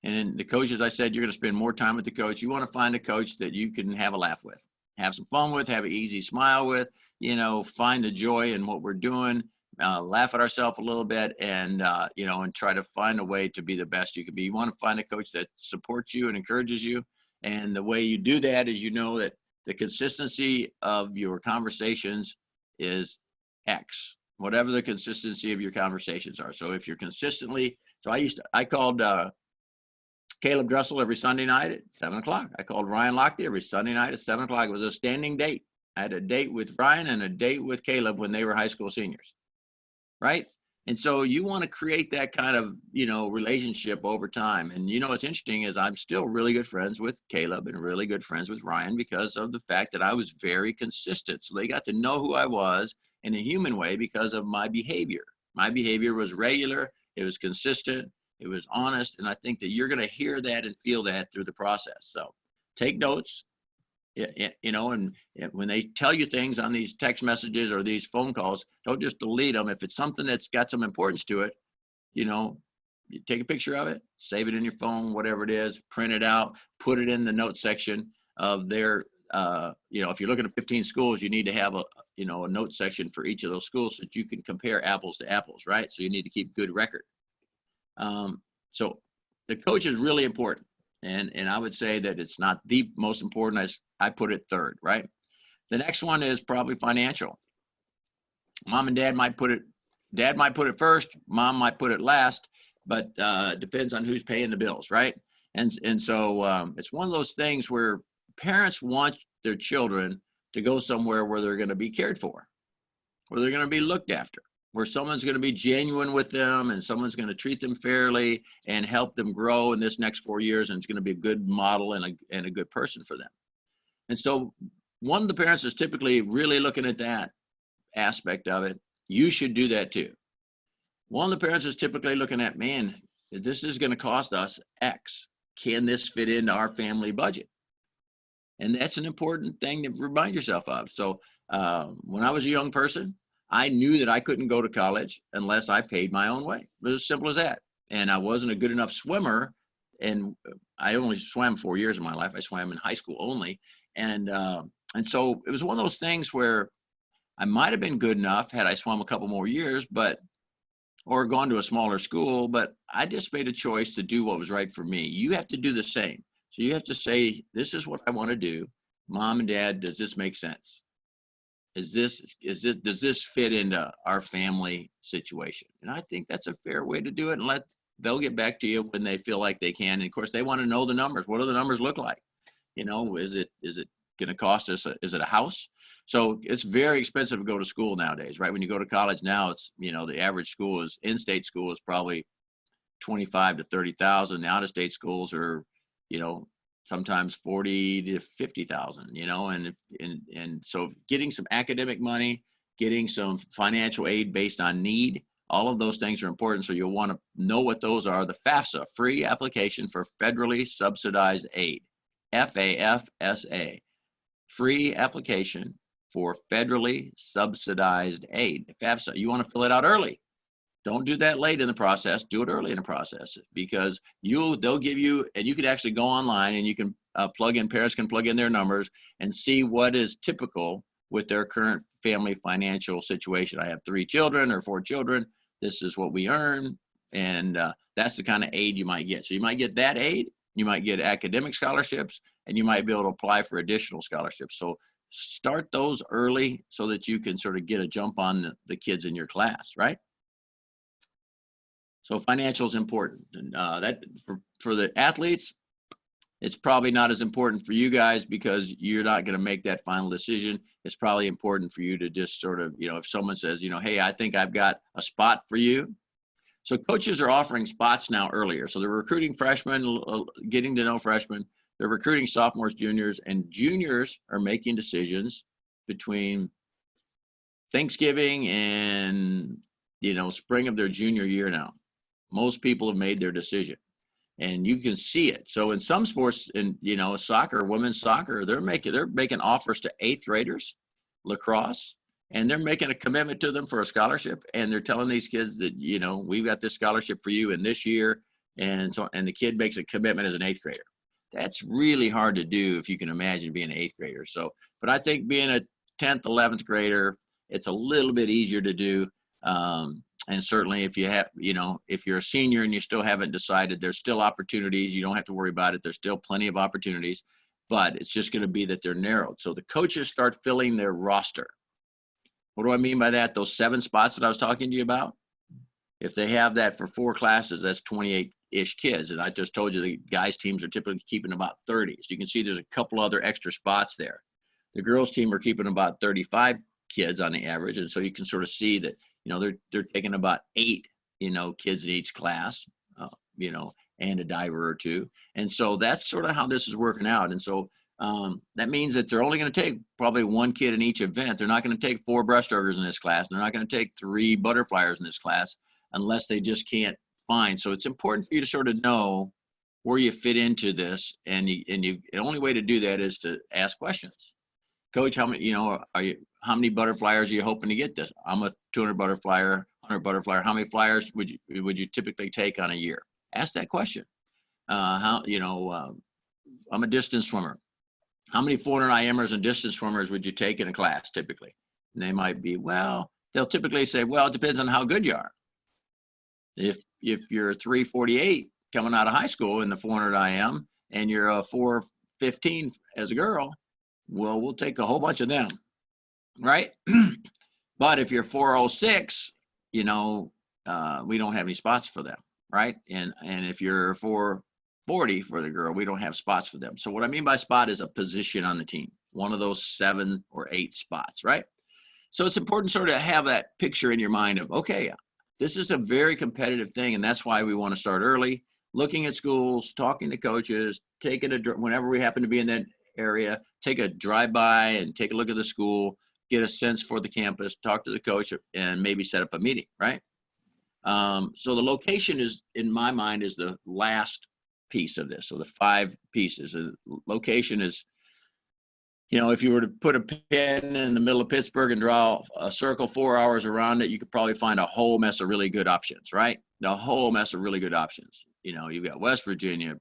And the coach, as I said, you're going to spend more time with the coach. You want to find a coach that you can have a laugh with, have some fun with, have an easy smile with, find the joy in what we're doing, laugh at ourselves a little bit, and, and try to find a way to be the best you can be. You want to find a coach that supports you and encourages you. And the way you do that is, that the consistency of your conversations is X, whatever the consistency of your conversations are. So if you're consistently, I called Caleb Dressel every Sunday night at 7:00. I called Ryan Lochte every Sunday night at 7:00. It was a standing date. I had a date with Ryan and a date with Caleb when they were high school seniors, right? And so you want to create that kind of, relationship over time. And, what's interesting is I'm still really good friends with Caleb and really good friends with Ryan because of the fact that I was very consistent. So they got to know who I was in a human way because of my behavior. My behavior was regular. It was consistent. It was honest. And I think that you're going to hear that and feel that through the process. So take notes, and when they tell you things on these text messages or these phone calls, don't just delete them. If it's something that's got some importance to it, you take a picture of it, save it in your phone, whatever it is, print it out, put it in the notes section of their, if you're looking at 15 schools, you need to have a note section for each of those schools so that you can compare apples to apples, right? So you need to keep good record. So the coach is really important. And I would say that it's not the most important. As I put it third, right? The next one is probably financial. Mom and dad might put it first, mom might put it last, but depends on who's paying the bills, right? And so it's one of those things where parents want their children to go somewhere where they're going to be cared for, where they're going to be looked after, where someone's going to be genuine with them and someone's going to treat them fairly and help them grow in this next 4 years, and it's going to be a good model and a good person for them. And so one of the parents is typically really looking at that aspect of it. You should do that too. One of the parents is typically looking at, man, this is going to cost us X. Can this fit into our family budget? And that's an important thing to remind yourself of. So when I was a young person, I knew that I couldn't go to college unless I paid my own way. It was as simple as that. And I wasn't a good enough swimmer. And I only swam 4 years of my life. I swam in high school only. And so it was one of those things where I might have been good enough had I swum a couple more years, or gone to a smaller school, but I just made a choice to do what was right for me. You have to do the same. So you have to say, this is what I want to do. Mom and dad, does this make sense? does this fit into our family situation? And I think that's a fair way to do it, and they'll get back to you when they feel like they can. And of course, they want to know the numbers. What do the numbers look like? Is it going to cost us? Is it a house? So it's very expensive to go to school nowadays, right? When you go to college now, it's, the average school in-state school is probably 25 to 30,000. The out-of-state schools are, sometimes 40 to 50,000, and so getting some academic money, getting some financial aid based on need, all of those things are important. So you'll want to know what those are. The FAFSA, free application for federally subsidized aid, FAFSA, free application for federally subsidized aid. FAFSA, you want to fill it out early. Don't do that late in the process. Do it early in the process, because they'll give you, and you can actually go online and you can parents can plug in their numbers and see what is typical with their current family financial situation. I have 3 children or 4 children. This is what we earn. And that's the kind of aid you might get. So you might get that aid, you might get academic scholarships, and you might be able to apply for additional scholarships. So start those early so that you can sort of get a jump on the kids in your class, right? So financial is important, and that for the athletes, it's probably not as important for you guys because you're not going to make that final decision. It's probably important for you to just sort of, if someone says, hey, I think I've got a spot for you. So coaches are offering spots now earlier. So they're recruiting freshmen, getting to know freshmen. They're recruiting sophomores, juniors, and juniors are making decisions between Thanksgiving and, spring of their junior year now. Most people have made their decision, and you can see it. So in some sports, in soccer, women's soccer, they're making offers to 8th graders, lacrosse, and they're making a commitment to them for a scholarship. And they're telling these kids that, we've got this scholarship for you in this year. And the kid makes a commitment as an 8th grader. That's really hard to do if you can imagine being an 8th grader. So, but I think being a 10th, 11th grader, it's a little bit easier to do. And certainly if you have, if you're a senior and you still haven't decided, there's still opportunities. You don't have to worry about it. There's still plenty of opportunities, but it's just going to be that they're narrowed. So the coaches start filling their roster. What do I mean by that? Those 7 spots that I was talking to you about, if they have that for 4 classes, that's 28-ish kids. And I just told you the guys' teams are typically keeping about 30. So you can see there's a couple other extra spots there. The girls' team are keeping about 35 kids on the average. And so you can sort of see that, they're taking about 8, kids in each class, and a diver or 2. And so that's sort of how this is working out. And so that means that they're only going to take probably 1 kid in each event. They're not going to take 4 breaststrokers in this class. They're not going to take 3 butterflyers in this class unless they just can't find. So it's important for you to sort of know where you fit into this. And the only way to do that is to ask questions. Coach, how many, how many butterflyers are you hoping to get this? I'm a 200 butterflyer, 100 butterflyer. How many flyers would you typically take on a year? Ask that question. I'm a distance swimmer. How many 400 IMers and distance swimmers would you take in a class typically? And they might be, they'll typically say, it depends on how good you are. If you're 348 coming out of high school in the 400 IM and you're a 415 as a girl, we'll take a whole bunch of them, right? But if you're 406, we don't have any spots for them, right? And if you're 440 for the girl, we don't have spots for them. So what I mean by spot is a position on the team, one of those 7 or 8 spots, right? So it's important sort of have that picture in your mind of, okay, this is a very competitive thing, and that's why we want to start early, looking at schools, talking to coaches, whenever we happen to be in that area, take a drive-by and take a look at the school, get a sense for the campus, talk to the coach, and maybe set up a meeting, right? So the location is, in my mind, is the last piece of this. So the 5 pieces. Location is, if you were to put a pin in the middle of Pittsburgh and draw a circle 4 hours around it, you could probably find a whole mess of really good options, right? A whole mess of really good options. You've got West Virginia,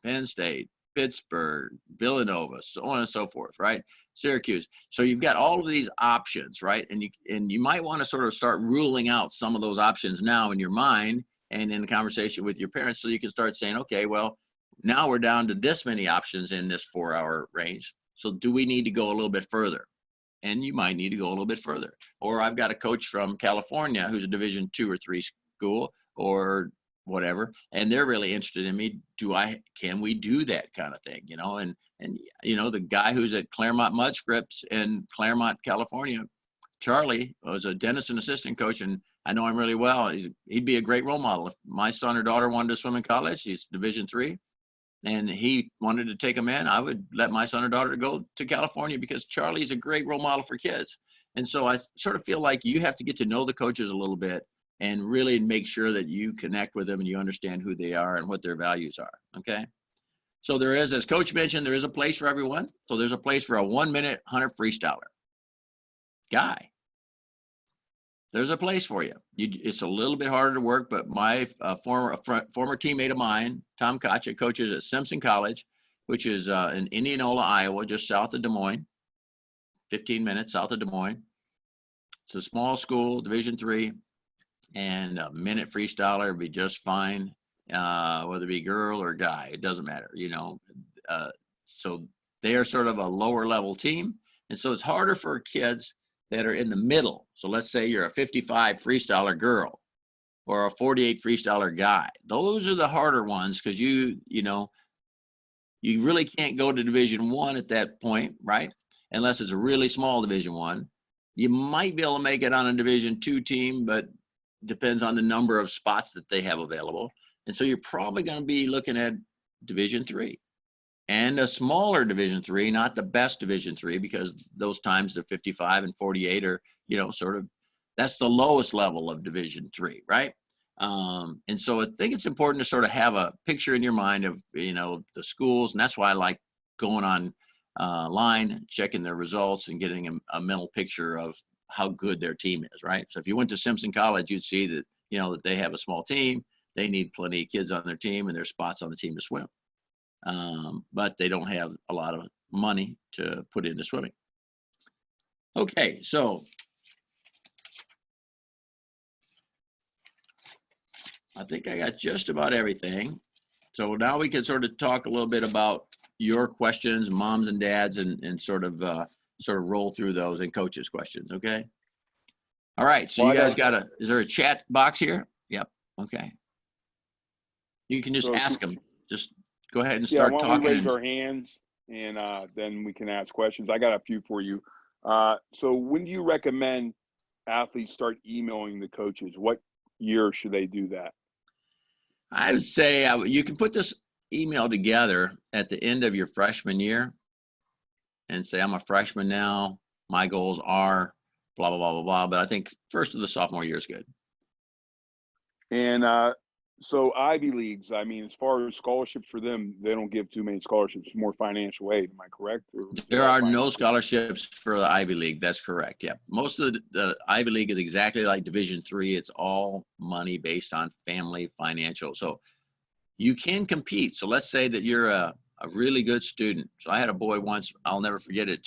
Penn State, Pittsburgh, Villanova, so on and so forth, right? Syracuse. So you've got all of these options, right? And you might want to sort of start ruling out some of those options now in your mind and in conversation with your parents, so you can start saying, okay, well, now we're down to this many options in this 4-hour range. So do we need to go a little bit further? and you might need to go a little bit further. Or I've got a coach from California who's a Division 2 or 3 school or whatever, and they're really interested in me. Can we do that kind of thing, and the guy who's at Claremont Mud Scripts in Claremont, California, Charlie, was a Denison assistant coach, and I know him really well. He'd be a great role model. If my son or daughter wanted to swim in college, he's Division 3, and he wanted to take them in, I would let my son or daughter go to California because Charlie's a great role model for kids. And so I sort of feel like you have to get to know the coaches a little bit and really make sure that you connect with them and you understand who they are and what their values are. Okay. So there is, as Coach mentioned, there is a place for everyone. So there's a place for a 1-minute 100 freestyler guy. There's a place for you. It's a little bit harder to work, but my former teammate of mine, Tom Kocha, coaches at Simpson College, which is in Indianola, Iowa, just south of Des Moines, 15 minutes south of Des Moines. It's a small school, Division 3, and a minute freestyler would be just fine, whether it be girl or guy, it doesn't matter, so they are sort of a lower level team, and so it's harder for kids that are in the middle. So let's say you're a 55 freestyler girl or a 48 freestyler guy. Those are the harder ones because you really can't go to Division 1 at that point, right? Unless it's a really small Division 1. You might be able to make it on a Division 2 team, but depends on the number of spots that they have available. And so you're probably going to be looking at Division 3. And a smaller Division 3, not the best Division 3, because those times the 55 and 48 are, sort of, that's the lowest level of Division 3, right? And so I think it's important to sort of have a picture in your mind of, the schools, and that's why I like going on line, checking their results, and getting a mental picture of how good their team is, right? So if you went to Simpson College, you'd see that, that they have a small team, they need plenty of kids on their team, and there's spots on the team to swim. But they don't have a lot of money to put into swimming. Okay, so I think I got just about everything. So now we can sort of talk a little bit about your questions, moms and dads, and sort of roll through those and coaches' questions. Okay. All right. So you guys is there a chat box here? Yep. Okay. You can just ask them. Just go ahead and start talking. Why don't we raise our hands and then we can ask questions. I got a few for you. So when do you recommend athletes start emailing the coaches? What year should they do that? I would say you can put this email together at the end of your freshman year and say, I'm a freshman now. My goals are blah, blah, blah, blah, blah. But I think first of the sophomore year is good. And so Ivy Leagues, I mean, as far as scholarships for them, they don't give too many scholarships, more financial aid. Am I correct? There are no scholarships for the Ivy League. That's correct. Yeah. Most of the Ivy League is exactly like Division 3. It's all money based on family financial. So you can compete. So let's say that you're a really good student. So I had a boy once, I'll never forget it.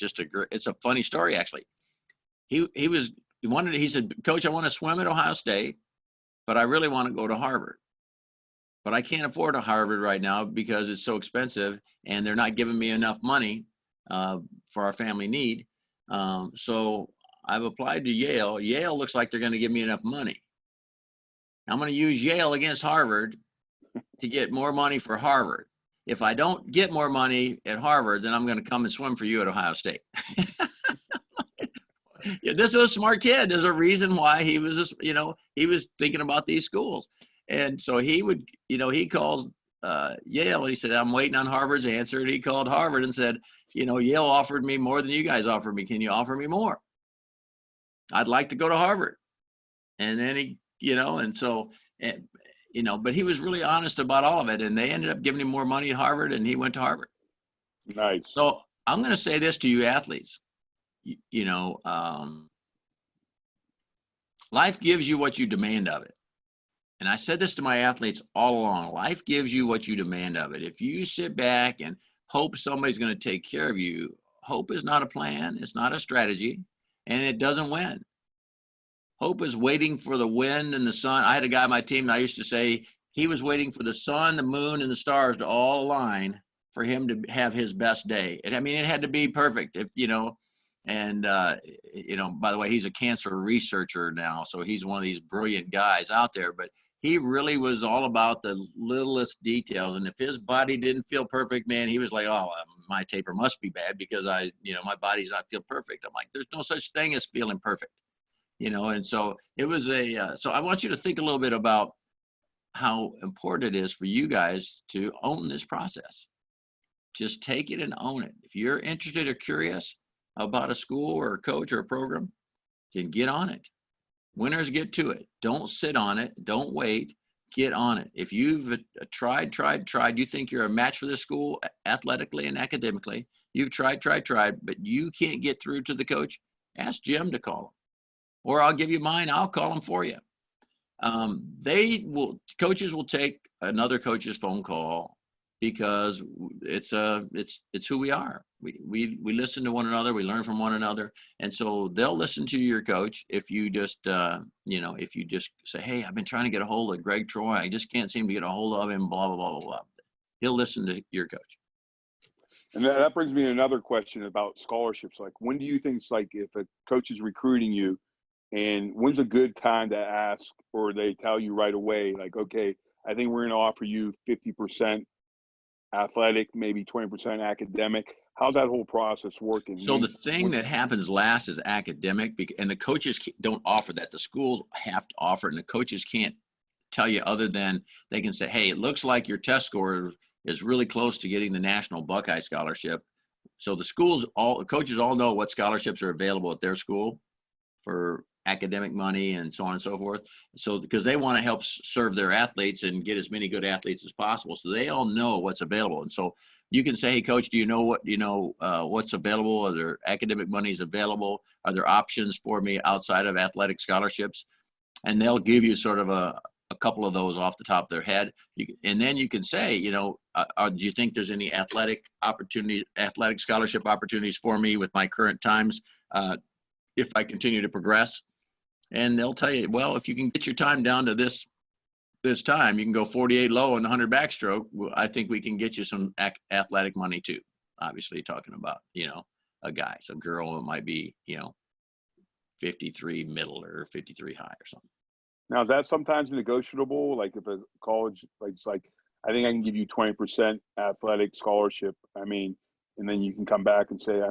It's a funny story, actually. He said, Coach, I want to swim at Ohio State, but I really want to go to Harvard. But I can't afford a Harvard right now because it's so expensive and they're not giving me enough money for our family need. So I've applied to Yale. Yale looks like they're going to give me enough money. I'm going to use Yale against Harvard to get more money for Harvard. If I don't get more money at Harvard, then I'm going to come and swim for you at Ohio State. Yeah, this was a smart kid. There's a reason why he was just, he was thinking about these schools. And so he would, he calls Yale and he said, I'm waiting on Harvard's answer. And he called Harvard and said, Yale offered me more than you guys offered me. Can you offer me more? I'd like to go to Harvard. And then he, but he was really honest about all of it. And they ended up giving him more money at Harvard and he went to Harvard. Nice. So I'm going to say this to you athletes, life gives you what you demand of it. And I said this to my athletes all along. Life gives you what you demand of it. If you sit back and hope somebody's going to take care of you, hope is not a plan. It's not a strategy, and it doesn't win. Hope is waiting for the wind and the sun. I had a guy on my team that I used to say he was waiting for the sun, the moon, and the stars to all align for him to have his best day. And I mean, it had to be perfect. If And, by the way, he's a cancer researcher now. So he's one of these brilliant guys out there, but he really was all about the littlest details. And if his body didn't feel perfect, man, he was like, oh, my taper must be bad because my body's not feel perfect. I'm like, there's no such thing as feeling perfect, and so it was so I want you to think a little bit about how important it is for you guys to own this process. Just take it and own it. If you're interested or curious about a school or a coach or a program, then get on it. Winners get to it. Don't sit on it. Don't wait. Get on it. If you've tried, you think you're a match for this school athletically and academically, you've tried, but you can't get through to the coach, ask Jim to call him. Or I'll give you mine, I'll call them for you. Coaches will take another coach's phone call because it's who we are. We listen to one another, we learn from one another. And so they'll listen to your coach if you just, if you just say, hey, I've been trying to get a hold of Greg Troy. I just can't seem to get a hold of him, blah, blah, blah, blah, blah. He'll listen to your coach. And that brings me to another question about scholarships. Like, when do you think it's like if a coach is recruiting you, and when's a good time to ask, or they tell you right away, like, okay, I think we're going to offer you 50% athletic, maybe 20% academic? How's that whole process working? So the thing that happens last is academic, and the coaches don't offer that. The schools have to offer it, and the coaches can't tell you other than they can say, hey, it looks like your test score is really close to getting the National Buckeye Scholarship. So the coaches all know what scholarships are available at their school for academic money and so on and so forth. So because they want to help serve their athletes and get as many good athletes as possible. So they all know what's available. And so you can say, hey, coach, do you know what's available? Are there academic monies available? Are there options for me outside of athletic scholarships? And they'll give you sort of a couple of those off the top of their head. And then you can say, do you think there's any athletic scholarship opportunities for me with my current times if I continue to progress? And they'll tell you, well, if you can get your time down to this time, you can go 48 low and 100 backstroke. I think we can get you some athletic money too. Obviously talking about, a guy, some girl, it might be, 53 middle or 53 high or something. Now, is that sometimes negotiable? Like if a college, like it's like, I think I can give you 20% athletic scholarship. I mean, and then you can come back and say,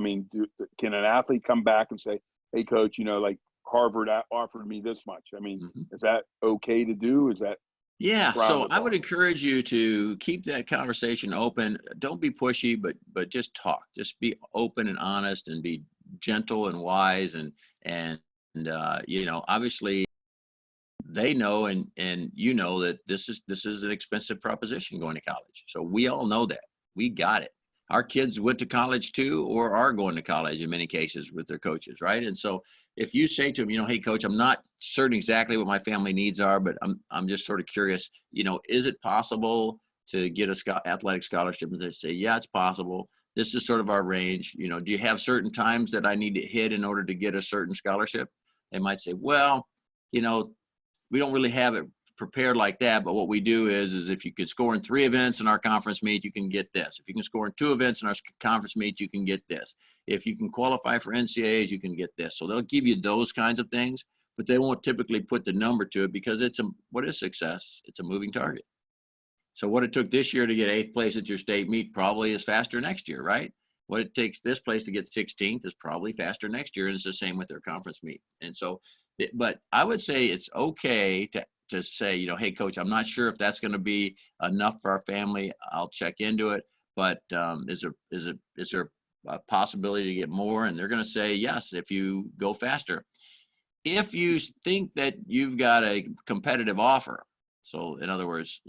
can an athlete come back and say, hey, coach, like Harvard offered me this much? I mean, Is that okay to do? Is that? Yeah. So I would encourage you to keep that conversation open. Don't be pushy, but just talk. Just be open and honest, and be gentle and wise. And obviously they know, and that this is an expensive proposition going to college. So we all know that. We got it. Our kids went to college too, or are going to college in many cases with their coaches, right? And so if you say to them, hey, coach, I'm not certain exactly what my family needs are, but I'm just sort of curious, is it possible to get a athletic scholarship? And they say, yeah, it's possible. This is sort of our range. Do you have certain times that I need to hit in order to get a certain scholarship? They might say, well, we don't really have it prepared like that, but what we do is if you could score in 3 events in our conference meet, you can get this. If you can score in 2 events in our conference meet, you can get this. If you can qualify for NCAAs, you can get this. So they'll give you those kinds of things, but they won't typically put the number to it, because what is success? It's a moving target. So what it took this year to get 8th place at your state meet probably is faster next year, right? What it takes this place to get 16th is probably faster next year, and it's the same with their conference meet. And so, but I would say it's okay to say, hey, coach, I'm not sure if that's going to be enough for our family. I'll check into it, but is there a possibility to get more? And they're going to say yes if you go faster. If you think that you've got a competitive offer, so in other words,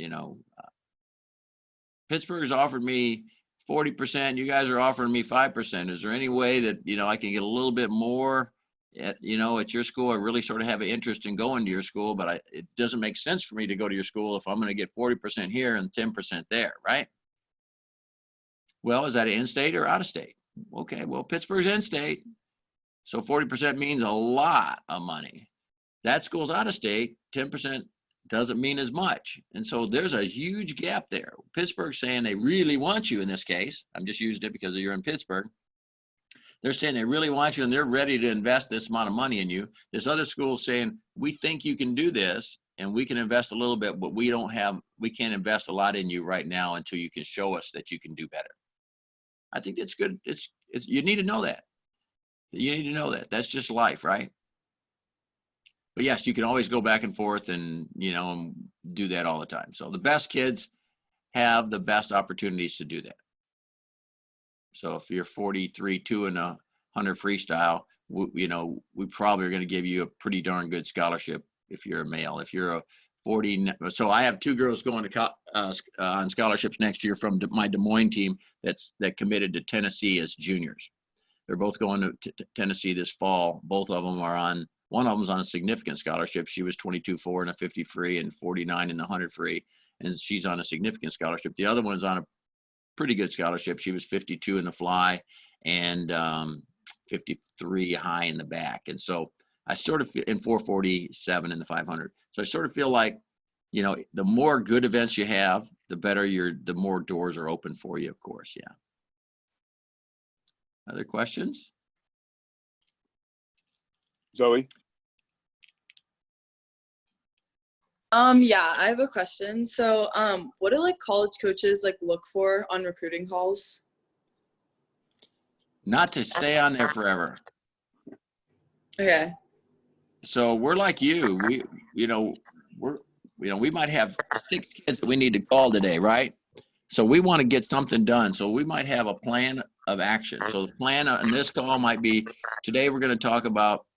Pittsburgh's offered me 40%, you guys are offering me 5%. Is there any way that I can get a little bit more at your school? I really sort of have an interest in going to your school, but it doesn't make sense for me to go to your school if I'm going to get 40% here and 10% there, right? Well, is that in-state or out-of-state? Okay, well, Pittsburgh's in-state, so 40% means a lot of money. That school's out-of-state, 10% doesn't mean as much. And so there's a huge gap there. Pittsburgh's saying they really want you in this case. I'm just using it because you're in Pittsburgh. They're saying they really want you and they're ready to invest this amount of money in you. There's other schools saying, we think you can do this and we can invest a little bit, but we can't invest a lot in you right now until you can show us that you can do better. I think that's good. You need to know that. You need to know that. That's just life, right? But yes, you can always go back and forth and, do that all the time. So the best kids have the best opportunities to do that. So if you're 43, 2 and 100 freestyle, we probably are going to give you a pretty darn good scholarship if you're a male. If you're a 40, so I have 2 girls going to on scholarships next year from my Des Moines team that committed to Tennessee as juniors. They're both going to Tennessee this fall. Both of them are on. One of them's on a significant scholarship. She was 22.4 in a 50 free and 49 in the 100 free, and she's on a significant scholarship. The other one's on a pretty good scholarship. She was 52 in the fly and 53 high in the back. And so I sort of in 447 in the 500. So I sort of feel like, the more good events you have, the better the more doors are open for you, of course. Yeah. Other questions? Zoe? Yeah, I have a question. So, what do college coaches look for on recruiting calls? Not to stay on there forever. Okay. So we're like you. We might have 6 kids that we need to call today, right? So we want to get something done. So we might have a plan of action. So the plan on this call might be, today we're going to talk about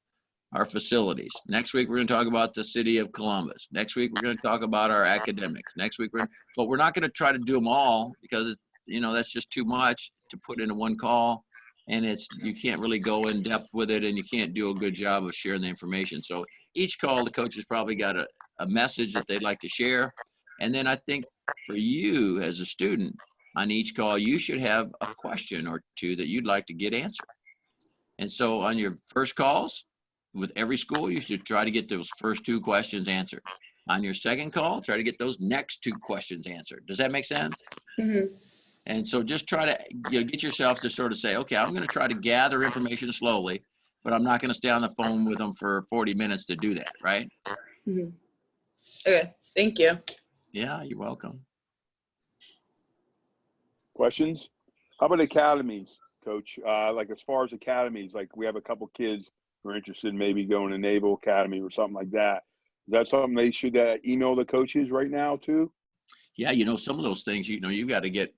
our facilities. Next week, we're going to talk about the city of Columbus. Next week, we're going to talk about our academics. Next week, but we're not going to try to do them all because, that's just too much to put into one call. And you can't really go in depth with it and you can't do a good job of sharing the information. So each call, the coach has probably got a message that they'd like to share. And then I think for you as a student on each call, you should have a question or 2 that you'd like to get answered. And so on your first calls, with every school, you should try to get those first 2 questions answered. On your second call, try to get those next 2 questions answered. Does that make sense? Mm-hmm. And so just try to get yourself to sort of say, okay, I'm going to try to gather information slowly, but I'm not going to stay on the phone with them for 40 minutes to do that, right? Mm-hmm. Okay, thank you. Yeah, you're welcome. Questions? How about academies, Coach? As far as academies, we have a couple kids who are interested in maybe going to Naval Academy or something like that. Is that something they should email the coaches right now too? Yeah, some of those things, you've got to get,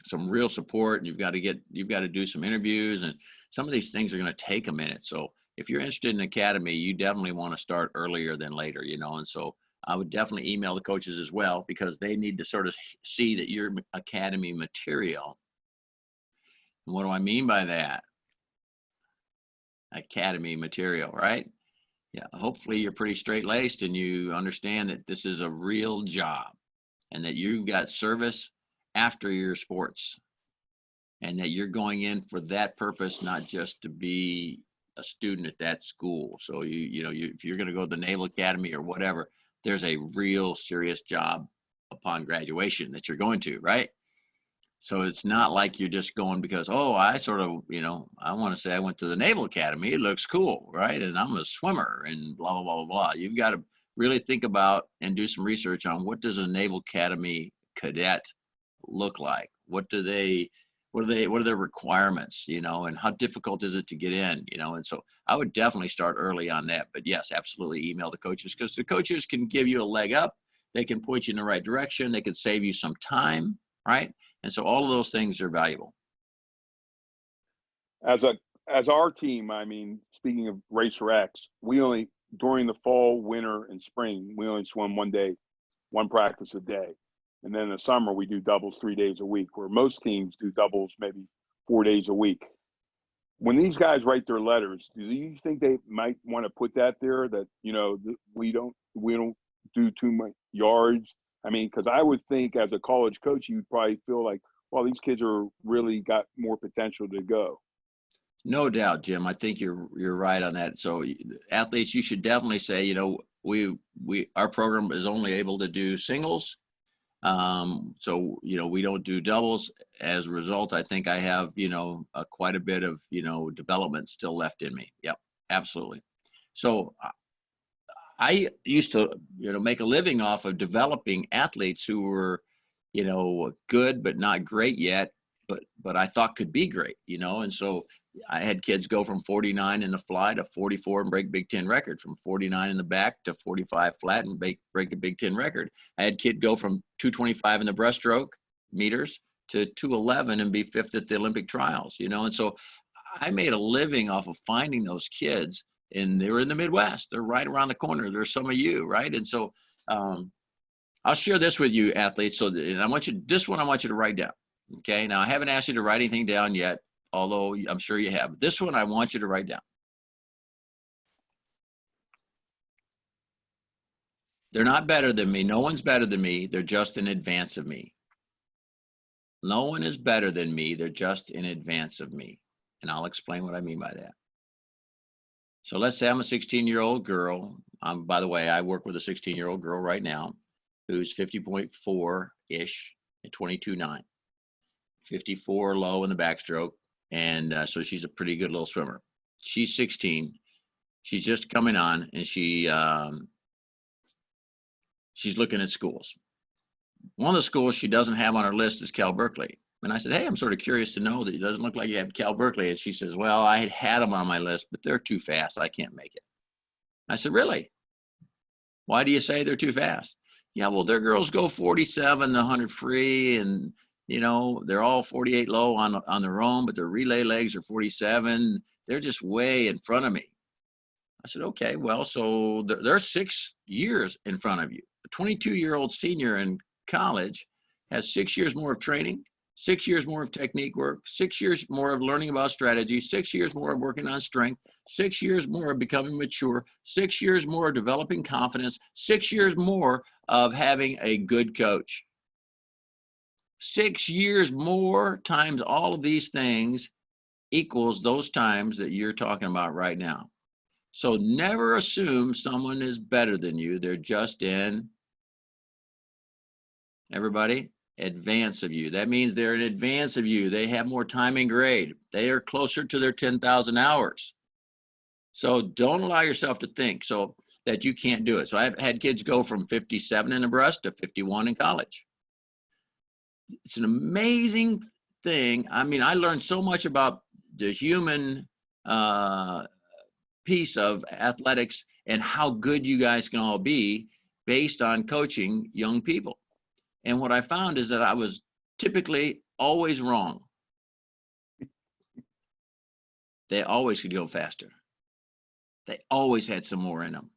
some real support, and you've got to do some interviews, and some of these things are going to take a minute. So if you're interested in academy, you definitely want to start earlier than later, and so I would definitely email the coaches as well, because they need to sort of see that you're academy material. And what do I mean by that? Academy material, right? Yeah, hopefully you're pretty straight-laced and you understand that this is a real job and that you've got service after your sports and that you're going in for that purpose, not just to be a student at that school. So if you're going to go to the Naval Academy or whatever, there's a real serious job upon graduation that you're going to, right? So it's not like you're just going because, I sort of, I want to say I went to the Naval Academy. It looks cool, right? And I'm a swimmer and blah, blah, blah, blah. You've got to really think about and do some research on what does a Naval Academy cadet look like? What are their requirements, and how difficult is it to get in, and so I would definitely start early on that. But yes, absolutely email the coaches, because the coaches can give you a leg up. They can point you in the right direction. They can save you some time, right? And so all of those things are valuable. As our team, speaking of Racer X, we only, during the fall, winter, and spring, we only swim one day, one practice a day. And then in the summer, we do doubles 3 days a week, where most teams do doubles maybe 4 days a week. When these guys write their letters, do you think they might want to put that there, that, we don't do too much yards? Because I would think as a college coach, you'd probably feel like, well, these kids are really got more potential to go. No doubt, Jim. I think you're right on that. So athletes, you should definitely say, our program is only able to do singles. So, we don't do doubles. As a result, I think I have, quite a bit of, development still left in me. Yep, absolutely. So I used to, make a living off of developing athletes who were, good, but not great yet, but I thought could be great, and so I had kids go from 49 in the fly to 44 and break Big Ten record, from 49 in the back to 45 flat and break a Big Ten record. I had kid go from 225 in the breaststroke meters to 211 and be fifth at the Olympic trials, and so I made a living off of finding those kids, and they were in the Midwest. They're right around the corner. There's some of you, right? And so I'll share this with you, athletes. So that, and I want you to write down. Okay. Now I haven't asked you to write anything down yet, although I'm sure you have. This one I want you to write down. They're not better than me. No one's better than me. They're just in advance of me. No one is better than me. They're just in advance of me. And I'll explain what I mean by that. So let's say I'm a 16-year-old girl. By the way, I work with a 16-year-old girl right now who's 50.4-ish at 22.9. 54 low in the backstroke. And so she's a pretty good little swimmer. She's 16. She's just coming on, and she's looking at schools. One of the schools she doesn't have on her list is Cal Berkeley. And I said, hey, I'm sort of curious to know that it doesn't look like you have Cal Berkeley. And she says, well, I had them on my list, but they're too fast. I can't make it. I said, really? Why do you say they're too fast? Yeah, well, their girls go 47, the 100 free, and, they're all 48 low on their own, but their relay legs are 47. They're just way in front of me. I said, okay, well, so they're 6 years in front of you. A 22-year-old senior in college has 6 years more of training, 6 years more of technique work, 6 years more of learning about strategy, 6 years more of working on strength, 6 years more of becoming mature, 6 years more of developing confidence, 6 years more of having a good coach. 6 years more times all of these things equals those times that you're talking about right now. So never assume someone is better than you. They're just in, everybody, advance of you. That means they're in advance of you. They have more time and grade. They are closer to their 10,000 hours. So don't allow yourself to think so that you can't do it. So I've had kids go from 57 in the breast to 51 in college. It's an amazing thing. I mean, I learned so much about the human piece of athletics and how good you guys can all be based on coaching young people. And what I found is that I was typically always wrong. They always could go faster. They always had some more in them.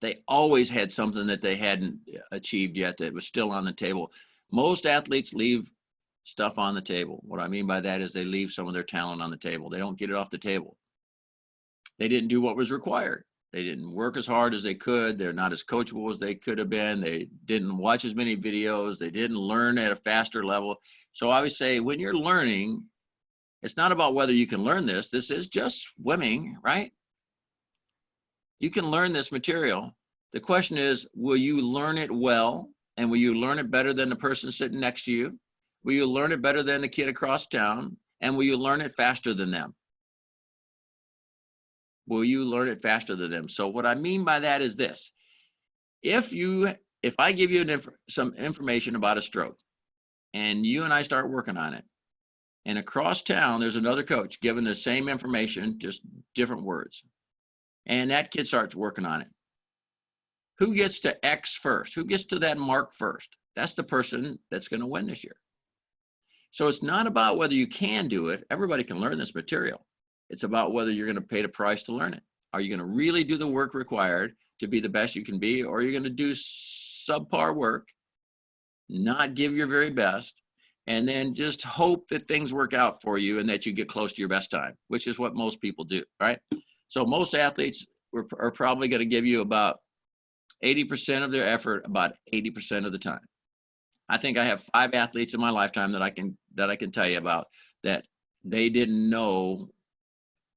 They always had something that they hadn't achieved yet that was still on the table. Most athletes leave stuff on the table. What I mean by that is they leave some of their talent on the table. They don't get it off the table. They didn't do what was required. They didn't work as hard as they could. They're not as coachable as they could have been. They didn't watch as many videos. They didn't learn at a faster level. So I would say when you're learning, it's not about whether you can learn this. This is just swimming, right? You can learn this material. The question is, will you learn it well? And will you learn it better than the person sitting next to you? Will you learn it better than the kid across town? And will you learn it faster than them? Will you learn it faster than them? So what I mean by that is this. If I give you some information about a stroke and you and I start working on it, and across town, there's another coach giving the same information, just different words. And that kid starts working on it. Who gets to X first? Who gets to that mark first? That's the person that's going to win this year. So it's not about whether you can do it. Everybody can learn this material. It's about whether you're going to pay the price to learn it. Are you going to really do the work required to be the best you can be, or are you going to do subpar work, not give your very best, and then just hope that things work out for you and that you get close to your best time, which is what most people do, right? So most athletes are probably going to give you about 80% of their effort about 80% of the time. I think I have 5 athletes in my lifetime that I can tell you about that they didn't know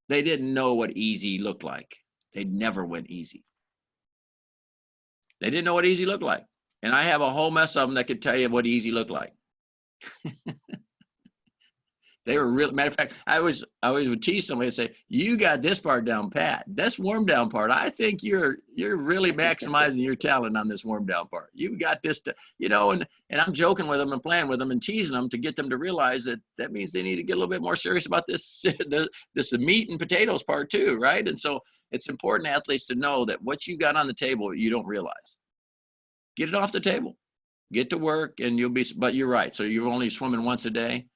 what easy looked like. They never went easy. They didn't know what easy looked like. And I have a whole mess of them that could tell you what easy looked like. They were real. Matter of fact, I always would tease somebody and say, "You got this part down pat. That's warm down part. I think you're really maximizing your talent on this warm down part. You got this, and I'm joking with them and playing with them and teasing them to get them to realize that means they need to get a little bit more serious about this this meat and potatoes part too, right? And so it's important athletes to know that what you got on the table you don't realize. Get it off the table, get to work, and you'll be. But you're right. So you're only swimming once a day.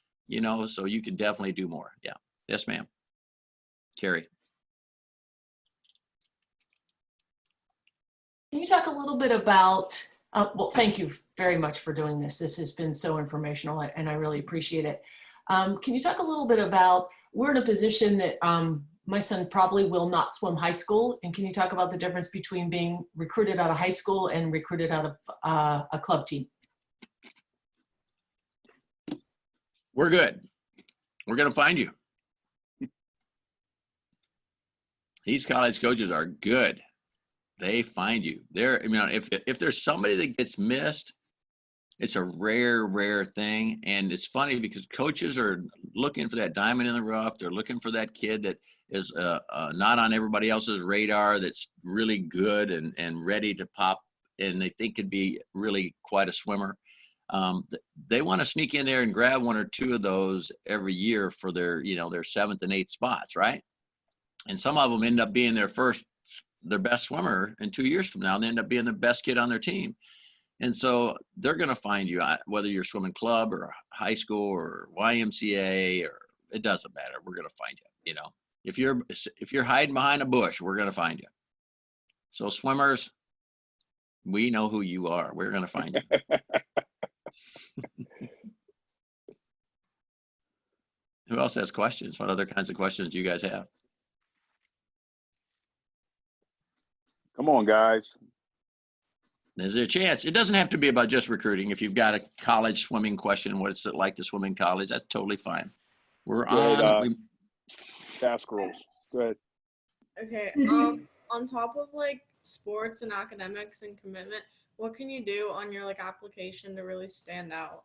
So you can definitely do more. Yeah. Yes, ma'am. Carrie. Can you talk a little bit about, well, thank you very much for doing this. This has been so informational and I really appreciate it. Can you talk a little bit about, we're in a position that my son probably will not swim high school. And can you talk about the difference between being recruited out of high school and recruited out of a club team? We're good. We're going to find you. These college coaches are good. They find you. If there's somebody that gets missed, it's a rare thing. And it's funny because coaches are looking for that diamond in the rough. They're looking for that kid that is not on everybody else's radar, that's really good and ready to pop, and they think could be really quite a swimmer. They want to sneak in there and grab one or two of those every year for their 7th and 8th spots, right? And some of them end up being their best swimmer, and 2 years from now, they end up being the best kid on their team. And so they're going to find you, whether you're swimming club or high school or YMCA, or it doesn't matter. We're going to find you. If you're hiding behind a bush, we're going to find you. So swimmers, we know who you are. We're going to find you. Who else has questions? What other kinds of questions do you guys have? Come on, guys. Is there a chance? It doesn't have to be about just recruiting. If you've got a college swimming question, what's it like to swim in college? That's totally fine. We're on. Fast girls. Go ahead. Okay. On top of like sports and academics and commitment, what can you do on your application to really stand out?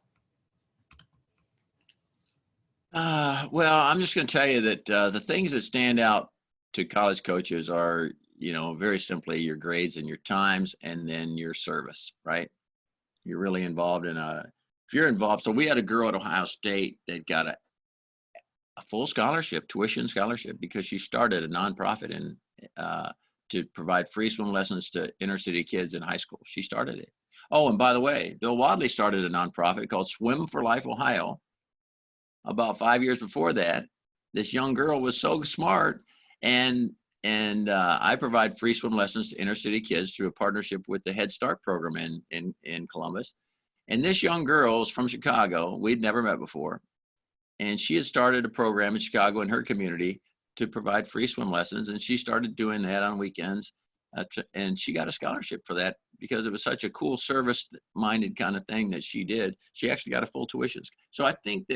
Well, I'm just going to tell you that the things that stand out to college coaches are, very simply your grades and your times, and then your service, right? You're really involved if you're involved. So we had a girl at Ohio State that got a full scholarship, tuition scholarship, because she started a nonprofit to provide free swim lessons to inner city kids in high school. She started it. Oh, and by the way, Bill Wadley started a nonprofit called Swim for Life Ohio. About 5 years before that, this young girl was so smart, and I provide free swim lessons to inner city kids through a partnership with the Head Start program in Columbus. And this young girl is from Chicago. We'd never met before, and she had started a program in Chicago in her community to provide free swim lessons, and she started doing that on weekends, and she got a scholarship for that because it was such a cool service-minded kind of thing that she did. She actually got a full tuition. So I think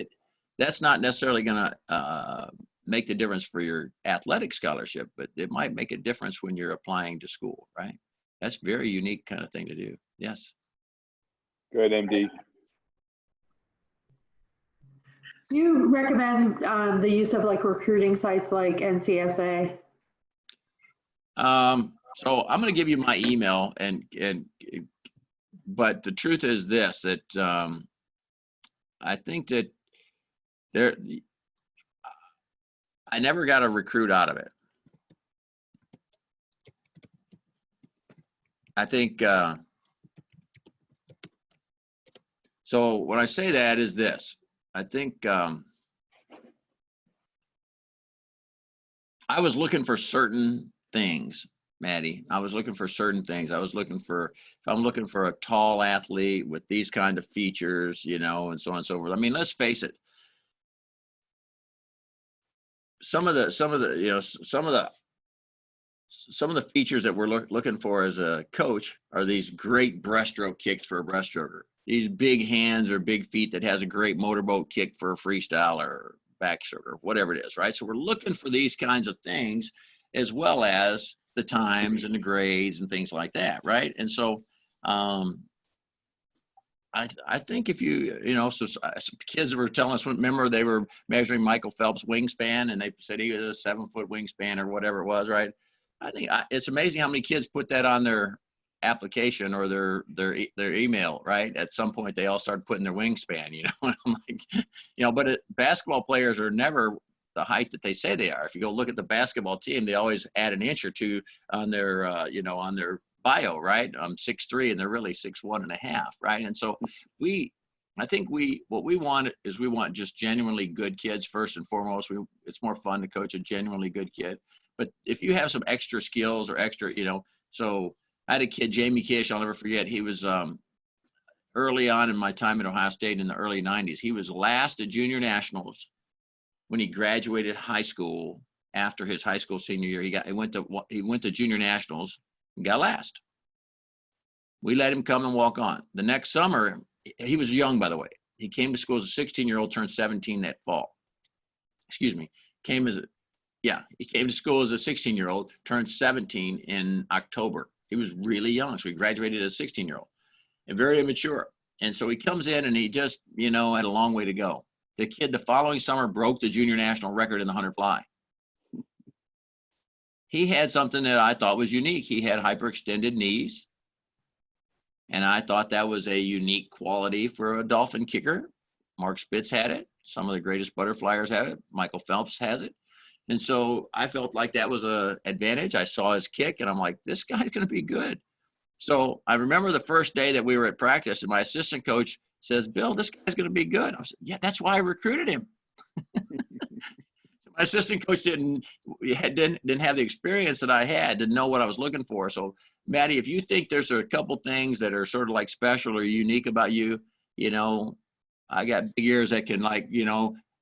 that's not necessarily going to make the difference for your athletic scholarship, but it might make a difference when you're applying to school, right? That's a very unique kind of thing to do. Yes. Go ahead, MD. Do you recommend the use of recruiting sites like NCSA? So I'm going to give you my email, but the truth is this, that I think that I never got a recruit out of it. I think, so when I say that is this, I think I was looking for certain things, Maddie. I was looking for certain things. If I'm looking for a tall athlete with these kind of features, and so on and so forth. I mean, let's face it. Some of the features that we're looking for as a coach are these great breaststroke kicks for a breaststroker. These big hands or big feet that has a great motorboat kick for a freestyle or backstroke or whatever it is, right? So we're looking for these kinds of things, as well as the times and the grades and things like that, right? And so I think if some kids were telling us, remember they were measuring Michael Phelps' wingspan and they said he was a 7-foot wingspan or whatever it was, right? I think it's amazing how many kids put that on their application or their email, right? At some point they all started putting their wingspan, and I'm like, but basketball players are never the height that they say they are. If you go look at the basketball team, they always add an inch or two on their, on their bio, right? I'm 6'3" and they're really 6'1.5", right? And so I think what we want is we want just genuinely good kids first and foremost. It's more fun to coach a genuinely good kid. But if you have some extra skills or extra, so I had a kid, Jamie Kish, I'll never forget. He was early on in my time at Ohio State in the early 90s. He was last at junior nationals when he graduated high school. After his high school senior year, he went to junior nationals and got last. We let him come and walk on. The next summer, he was young, by the way. He came to school as a 16-year-old, turned 17 that fall. Excuse me. He came to school as a 16-year-old, turned 17 in October. He was really young, so he graduated as a 16-year-old and very immature. And so he comes in and he just, had a long way to go. The kid the following summer broke the junior national record in the 100 fly. He had something that I thought was unique. He had hyperextended knees. And I thought that was a unique quality for a Dolphin kicker. Mark Spitz had it. Some of the greatest butterflyers have it. Michael Phelps has it. And so I felt like that was an advantage. I saw his kick and I'm like, this guy's going to be good. So I remember the first day that we were at practice and my assistant coach says, Bill, this guy's going to be good. I said, yeah, that's why I recruited him. My assistant coach didn't have the experience that I had to know what I was looking for. So Maddie, if you think there's a couple things that are sort of like special or unique about you, I got big ears that can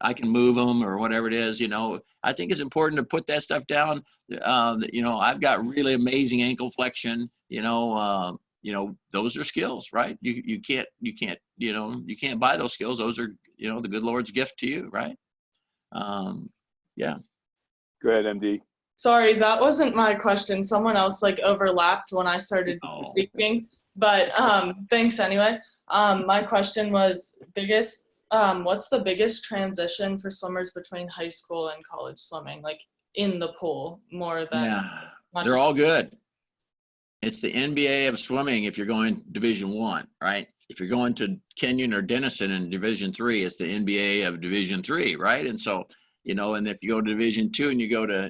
I can move them or whatever it is, I think it's important to put that stuff down. I've got really amazing ankle flexion, those are skills, right? You can't buy those skills. Those are, the good Lord's gift to you, right? Yeah. Go ahead, MD. Sorry, that wasn't my question. Someone else overlapped when I started speaking, but thanks anyway. My question was what's the biggest transition for swimmers between high school and college swimming, in the pool more than? Yeah, they're all good. It's the NBA of swimming if you're going Division I, right? If you're going to Kenyon or Denison in Division III, it's the NBA of Division III, right? And so, and if you go to Division II and you go to,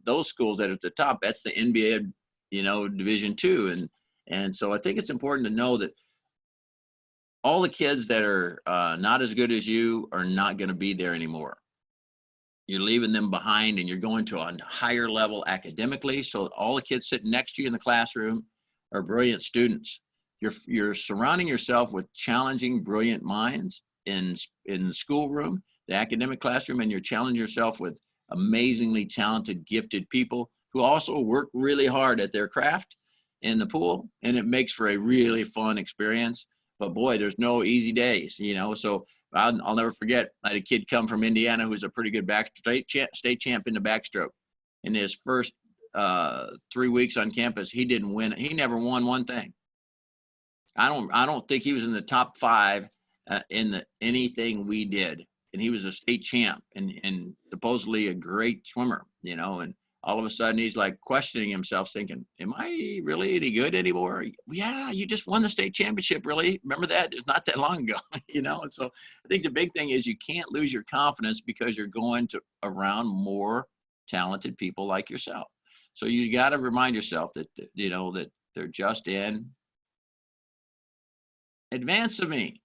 those schools that are at the top, that's the NBA of, Division II. And so I think it's important to know that all the kids that are not as good as you are not going to be there anymore. You're leaving them behind and you're going to a higher level academically. So all the kids sitting next to you in the classroom are brilliant students. You're surrounding yourself with challenging, brilliant minds in the schoolroom, the academic classroom, and you're challenging yourself with amazingly talented, gifted people who also work really hard at their craft in the pool, and it makes for a really fun experience. But boy, there's no easy days, so I'll never forget, I had a kid come from Indiana who's a pretty good state champ in the backstroke. In his first 3 weeks on campus, he didn't win. He never won one thing. I don't think he was in the top 5 in anything we did. And he was a state champ and supposedly a great swimmer, and all of a sudden he's like questioning himself thinking, am I really any good anymore? Yeah, you just won the state championship, really. Remember that? It's not that long ago, And so I think the big thing is you can't lose your confidence because you're going to around more talented people like yourself. So you got to remind yourself that, that they're just in advance of me.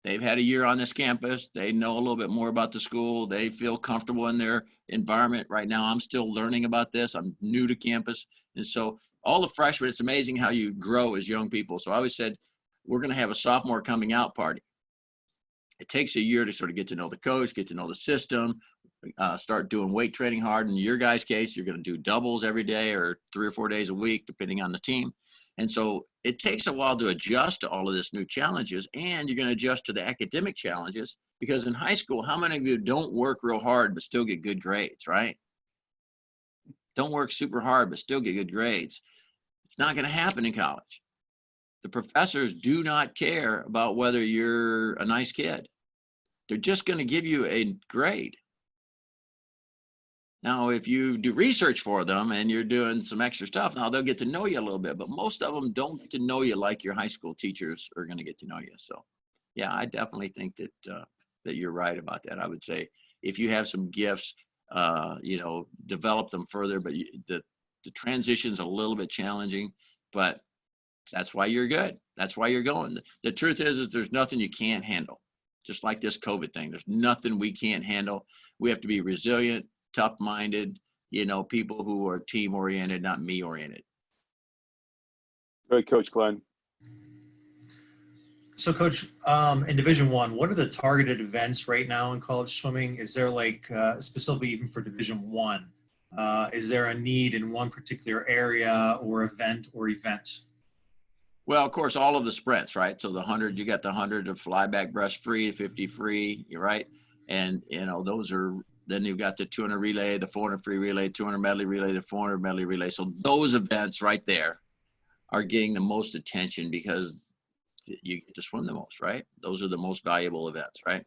They've had a year on this campus. They know a little bit more about the school. They feel comfortable in their environment. Right now, I'm still learning about this. I'm new to campus. And so all the freshmen, it's amazing how you grow as young people. So I always said, we're going to have a sophomore coming out party. It takes a year to sort of get to know the coach, get to know the system, start doing weight training hard. In your guys' case, you're going to do doubles every day or 3 or 4 days a week, depending on the team. And so it takes a while to adjust to all of this new challenges, and you're going to adjust to the academic challenges because in high school, how many of you don't work real hard but still get good grades, right? Don't work super hard but still get good grades. It's not going to happen in college. The professors do not care about whether you're a nice kid. They're just going to give you a grade. Now, if you do research for them and you're doing some extra stuff, now they'll get to know you a little bit, but most of them don't get to know you like your high school teachers are going to get to know you. So yeah, I definitely think that that you're right about that. I would say if you have some gifts, you know, develop them further, but the transition's a little bit challenging, but that's why you're good. That's why you're going. The truth is there's nothing you can't handle. Just like this COVID thing, there's nothing we can't handle. We have to be resilient, tough-minded, you know, people who are team-oriented, not me-oriented. Good, Coach Glenn. So, Coach, in Division I, what are the targeted events right now in college swimming? Is there like specifically even for Division I? Is there a need in one particular area or event or events? Well, of course, all of the sprints, right? So the 100, you got the 100 of flyback breast free, 50 free, you're right. And, you know, those are, then you've got the 200 relay, the 400 free relay, 200 medley relay, the 400 medley relay. So those events right there are getting the most attention because you get to swim the most, right? Those are the most valuable events, right?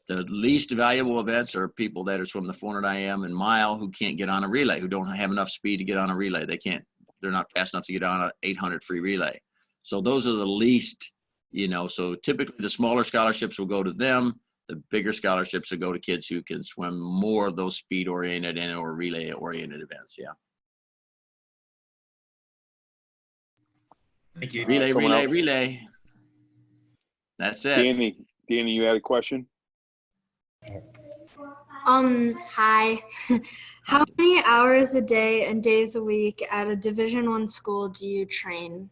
The least valuable events are people that are swimming the 400 IM and mile who can't get on a relay, who don't have enough speed to get on a relay. They're not fast enough to get on an 800 free relay. So those are the least, you know, so typically the smaller scholarships will go to them. The bigger scholarships will go to kids who can swim more of those speed oriented and or relay oriented events. Yeah. Thank you. Relay. That's it. Danny, you had a question? Hi. How many hours a day and days a week at a Division I school do you train?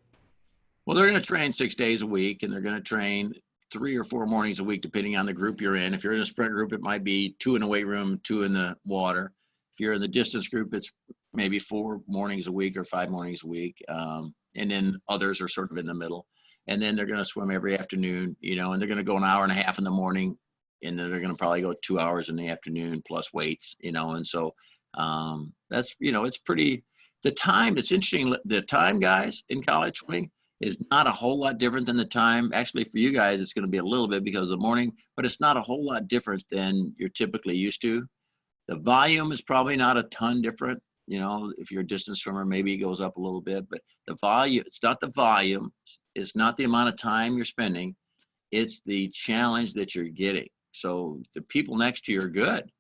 Well, they're going to train 6 days a week, and they're going to train 3 or 4 mornings a week, depending on the group you're in. If you're in a sprint group, it might be 2 in the weight room, 2 in the water. If you're in the distance group, it's maybe 4 mornings a week or 5 mornings a week. And then others are sort of in the middle. And then they're going to swim every afternoon, you know, and they're going to go an hour and a half in the morning, and then they're going to probably go 2 hours in the afternoon plus weights, you know. And so that's, you know, it's pretty, the time, it's interesting. The time, guys, in college swimming is not a whole lot different than the time. Actually, for you guys, it's going to be a little bit because of the morning, but it's not a whole lot different than you're typically used to. The volume is probably not a ton different. You know, if you're a distance swimmer, maybe it goes up a little bit, but the volume, it's not the volume. It's not the amount of time you're spending. It's the challenge that you're getting. So the people next to you are good.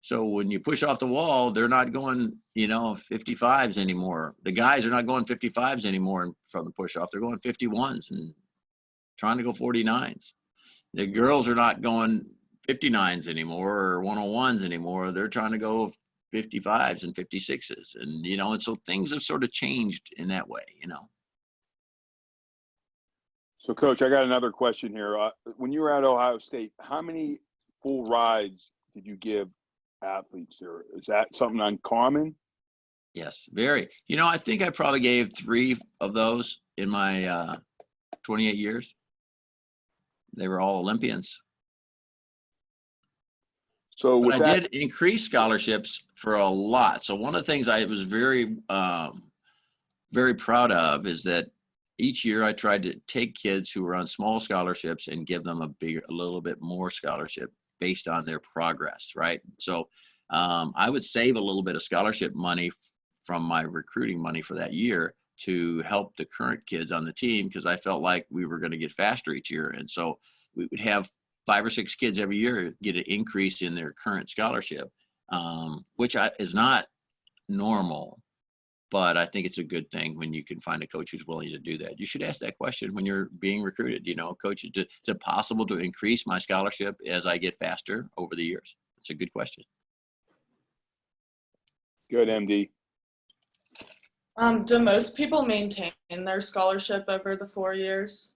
So when you push off the wall, they're not going, you know, 55s anymore. The guys are not going 55s anymore from the push off. They're going 51s and trying to go 49s. The girls are not going 59s anymore or 101s anymore. They're trying to go 55s and 56s. And, you know, and so things have sort of changed in that way, you know. So, Coach, I got another question here. When you were at Ohio State, how many full rides did you give athletes there? Is that something uncommon? Yes, very. You know, I think I probably gave 3 of those in my 28 years. They were all Olympians. So But with I that, did increase scholarships for a lot. So one of the things I was very, very proud of is that each year I tried to take kids who were on small scholarships and give them a little bit more scholarship based on their progress, right? So I would save a little bit of scholarship money from my recruiting money for that year to help the current kids on the team because I felt like we were going to get faster each year. And so we would have 5 or 6 kids every year get an increase in their current scholarship, which is not normal. But I think it's a good thing when you can find a coach who's willing to do that. You should ask that question when you're being recruited. You know, coach, is it possible to increase my scholarship as I get faster over the years? It's a good question. good, MD. Do most people maintain their scholarship over the 4 years?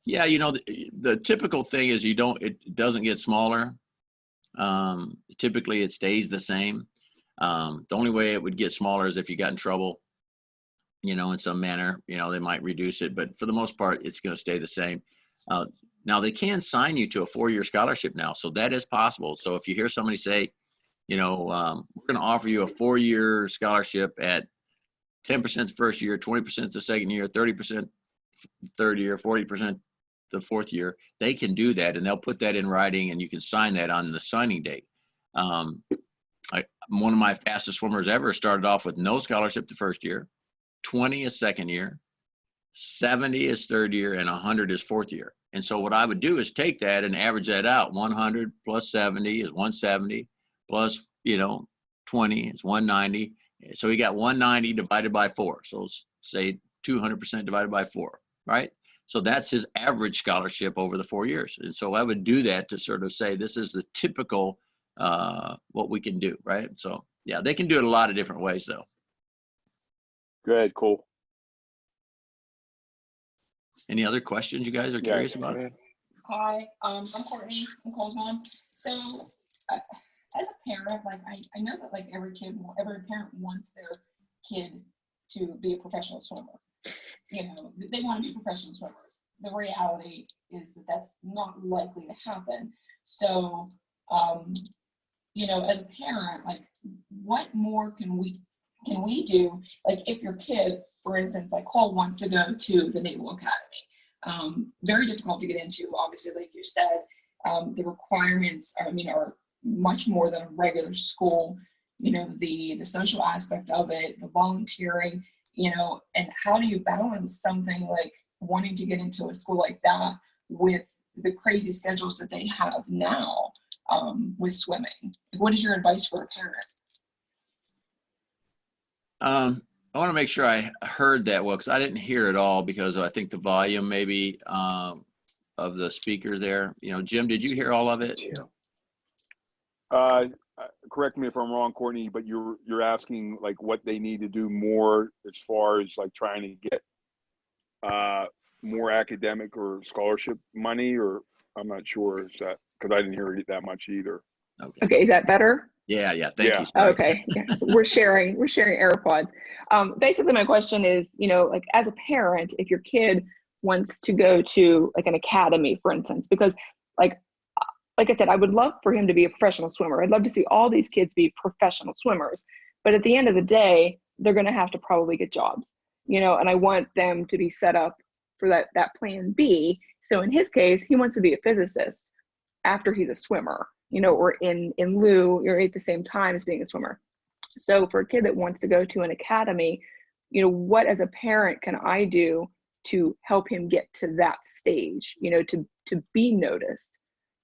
Yeah, you know, the typical thing is it doesn't get smaller. Typically it stays the same. The only way it would get smaller is if you got in trouble, you know, in some manner, you know, they might reduce it, but for the most part, it's going to stay the same. Now they can sign you to a 4-year scholarship now. So that is possible. So if you hear somebody say, you know, we're going to offer you a 4-year scholarship at 10% the first year, 20% the second year, 30% third year, 40% the fourth year, they can do that, and they'll put that in writing, and you can sign that on the signing date. One of my fastest swimmers ever started off with no scholarship the first year, 20 his second year, 70 his third year, and 100 his fourth year. And so what I would do is take that and average that out. 100 plus 70 is 170 plus, 20 is 190. So he got 190 divided by 4. So say 200% divided by 4, right? So that's his average scholarship over the 4 years. And so I would do that to sort of say, this is the typical, what we can do, right? So yeah, they can do it a lot of different ways though. Good, cool. Any other questions you guys are curious about? Hi, I'm Courtney, I'm Cole's mom. So as a parent, like I know that like every parent wants their kid to be a professional swimmer. They want to be professional swimmers. The reality is that that's not likely to happen. So, as a parent, like what more can we do? Like if your kid, for instance, like Cole wants to go to the Naval Academy, very difficult to get into, obviously, like you said, the requirements are much more than a regular school, the social aspect of it, the volunteering, and how do you balance something like wanting to get into a school like that with the crazy schedules that they have now with swimming? What is your advice for a parent? I want to make sure I heard that well, because I didn't hear it all because I think the volume maybe of the speaker there. Jim, did you hear all of it? Correct me if I'm wrong, Courtney, but you're asking like what they need to do more as far as like trying to get more academic or scholarship money, or I'm not sure, is that because I didn't hear it that much either. Okay, is that better? Yeah, thank you. Sorry. Okay, yeah. we're sharing AirPods. Basically my question is, like as a parent, if your kid wants to go to like an academy, for instance, because like I said, I would love for him to be a professional swimmer. I'd love to see all these kids be professional swimmers, but at the end of the day, they're going to have to probably get jobs, and I want them to be set up for that plan B. So in his case, he wants to be a physicist after he's a swimmer, or in lieu or at the same time as being a swimmer. So for a kid that wants to go to an academy, what as a parent can I do to help him get to that stage, to be noticed,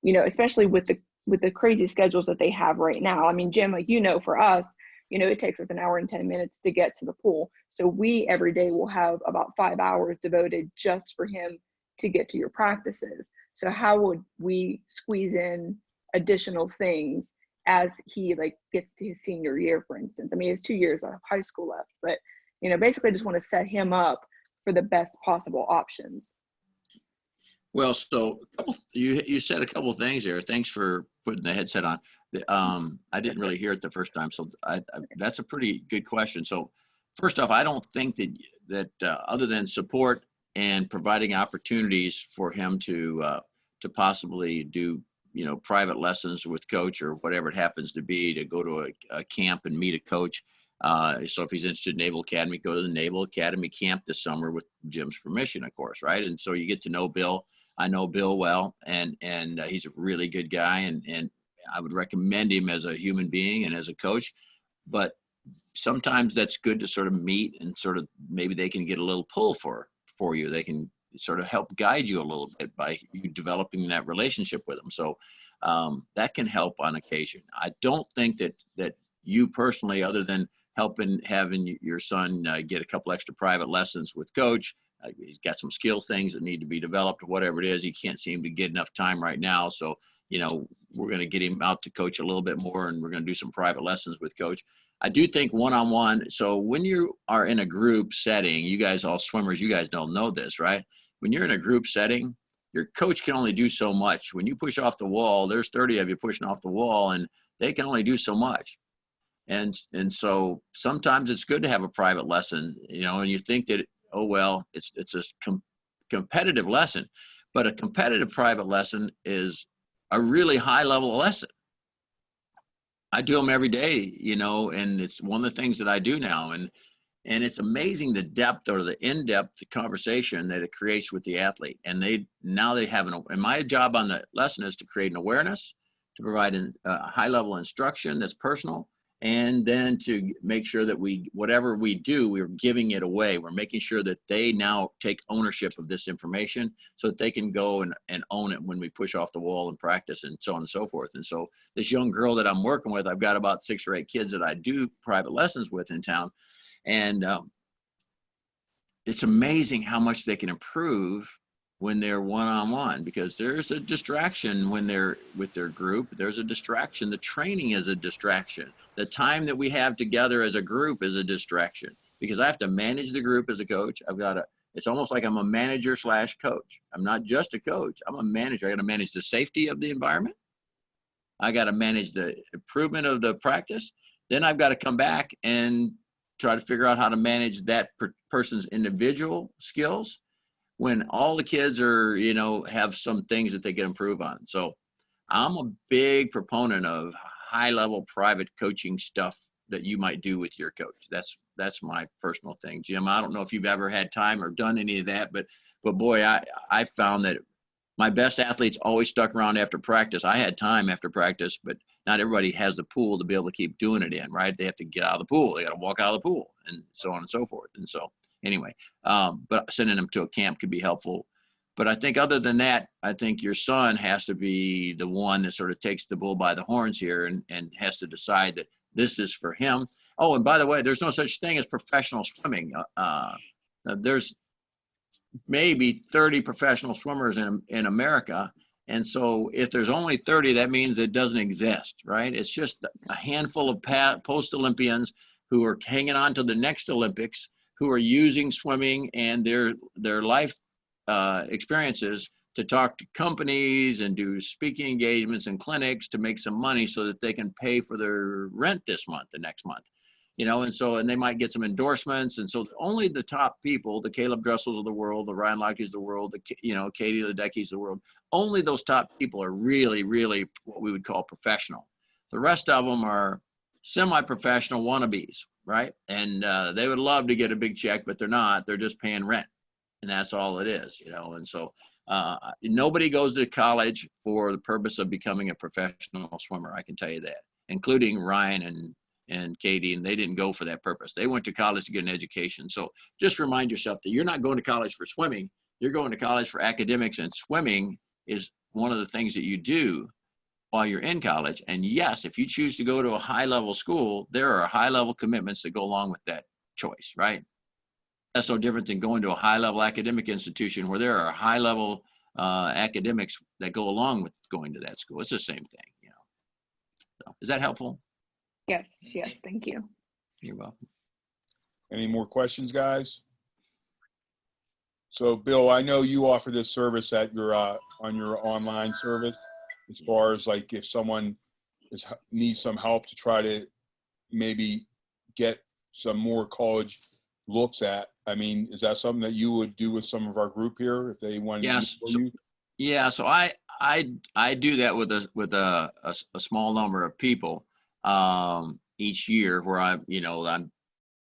especially with the crazy schedules that they have right now. I mean, Jim, like, for us, it takes us an hour and 10 minutes to get to the pool. So we every day will have about 5 hours devoted just for him to get to your practices. So how would we squeeze in additional things as he like gets to his senior year, for instance? I mean, he has 2 years of high school left, but basically just want to set him up for the best possible options. Well, so you said a couple of things there. Thanks for putting the headset on. I didn't really hear it the first time, so that's a pretty good question. So first off, I don't think that other than support and providing opportunities for him to possibly do private lessons with coach or whatever it happens to be, to go to a camp and meet a coach. So if he's interested in Naval Academy, go to the Naval Academy camp this summer with Jim's permission, of course, right? And so you get to know Bill. I know Bill well, and he's a really good guy, and I would recommend him as a human being and as a coach. But sometimes that's good to sort of meet and sort of maybe they can get a little pull for you. They can sort of help guide you a little bit by you developing that relationship with them. So that can help on occasion. I don't think that you personally, other than having your son get a couple extra private lessons with coach, he's got some skill things that need to be developed, whatever it is. He can't seem to get enough time right now. So, we're going to get him out to coach a little bit more, and we're going to do some private lessons with coach. I do think one-on-one. So when you are in a group setting, you guys all swimmers, you guys don't know this, right? When you're in a group setting, your coach can only do so much. When you push off the wall, there's 30 of you pushing off the wall, and they can only do so much. And so sometimes it's good to have a private lesson, and you think that, oh, well, it's a competitive lesson, but a competitive private lesson is a really high level lesson. I do them every day, and it's one of the things that I do now. And And it's amazing the depth or the in-depth conversation that it creates with the athlete. And now they have and my job on the lesson is to create an awareness, to provide a high level instruction that's personal, and then to make sure that whatever we do, we're giving it away. We're making sure that they now take ownership of this information so that they can go and own it when we push off the wall and practice and so on and so forth. And so this young girl that I'm working with, I've got about 6 or 8 kids that I do private lessons with in town. And it's amazing how much they can improve when they're one-on-one, because there's a distraction when they're with their group. There's a distraction. The training is a distraction. The time that we have together as a group is a distraction, because I have to manage the group as a coach. It's almost like I'm a manager / coach. I'm not just a coach. I'm a manager. I got to manage the safety of the environment. I got to manage the improvement of the practice. Then I've got to come back and try to figure out how to manage that person's individual skills when all the kids are, have some things that they can improve on. So I'm a big proponent of high level private coaching stuff that you might do with your coach. That's my personal thing. Jim, I don't know if you've ever had time or done any of that, but boy, I found that my best athletes always stuck around after practice. I had time after practice, but not everybody has the pool to be able to keep doing it in, right? They have to get out of the pool. They got to walk out of the pool and so on and so forth. And so anyway, but sending them to a camp could be helpful. But I think other than that, I think your son has to be the one that sort of takes the bull by the horns here and has to decide that this is for him. Oh, and by the way, there's no such thing as professional swimming. There's maybe 30 professional swimmers in America. And so if there's only 30, that means it doesn't exist, right? It's just a handful of post-Olympians who are hanging on to the next Olympics, who are using swimming and their life experiences to talk to companies and do speaking engagements and clinics to make some money so that they can pay for their rent the next month. And they might get some endorsements. And so only the top people, the Caleb Dressels of the world, the Ryan Lockeys of the world, Katie Ledeckis of the world, only those top people are really, really what we would call professional. The rest of them are semi-professional wannabes, right? And they would love to get a big check, but they're not. They're just paying rent. And that's all it is, And so nobody goes to college for the purpose of becoming a professional swimmer. I can tell you that, including Ryan and Katie, and they didn't go for that purpose. They went to college to get an education. So just remind yourself that you're not going to college for swimming. You're going to college for academics, and swimming is one of the things that you do while you're in college. And yes, if you choose to go to a high-level school, there are high-level commitments that go along with that choice, right? That's no different than going to a high-level academic institution where there are high-level academics that go along with going to that school. It's the same thing, So, is that helpful? Yes, thank you. You're welcome. Any more questions, guys? So, Bill, I know you offer this service at your on your online service, as far as like if someone needs some help to try to maybe get some more college looks at. I mean, is that something that you would do with some of our group here if they wanted Yes. to use you? Yeah, so I do that with a small number of people each year, where I'm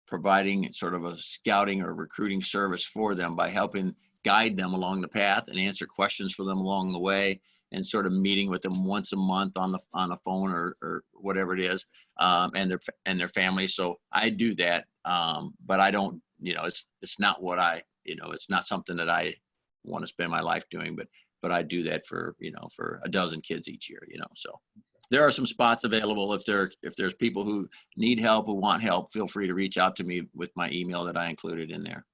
providing sort of a scouting or recruiting service for them by helping guide them along the path and answer questions for them along the way, and sort of meeting with them once a month on the phone or whatever it is, and their family. So I do that, but I don't, it's not what it's not something that I want to spend my life doing, but I do that for a dozen kids each year, so. There are some spots available. If there's people who need help, who want help, feel free to reach out to me with my email that I included in there.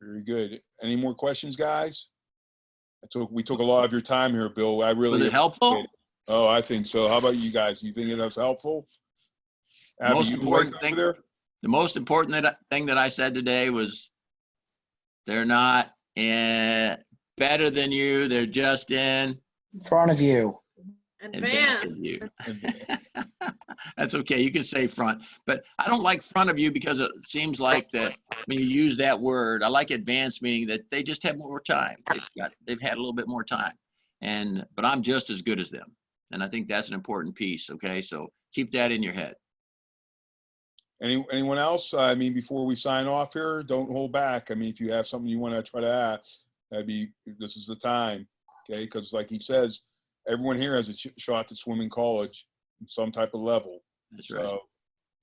Very good. Any more questions, guys? We took a lot of your time here, Bill. I really Was it helpful? appreciate it. Oh, I think so. How about you guys? You think it was helpful? The most important thing that I said today was they're not better than you. They're just in front of you. Advance. Of you. That's okay. You can say front, but I don't like front of you because it seems like that when you use that word. I like advanced, meaning that they just have more time. They've had a little bit more time, but I'm just as good as them, and I think that's an important piece. Okay, so keep that in your head. Anyone else? I mean, before we sign off here, don't hold back. I mean, if you have something you want to try to ask, this is the time, okay? Because like he says, everyone here has a shot to swim in college in some type of level. That's right. So,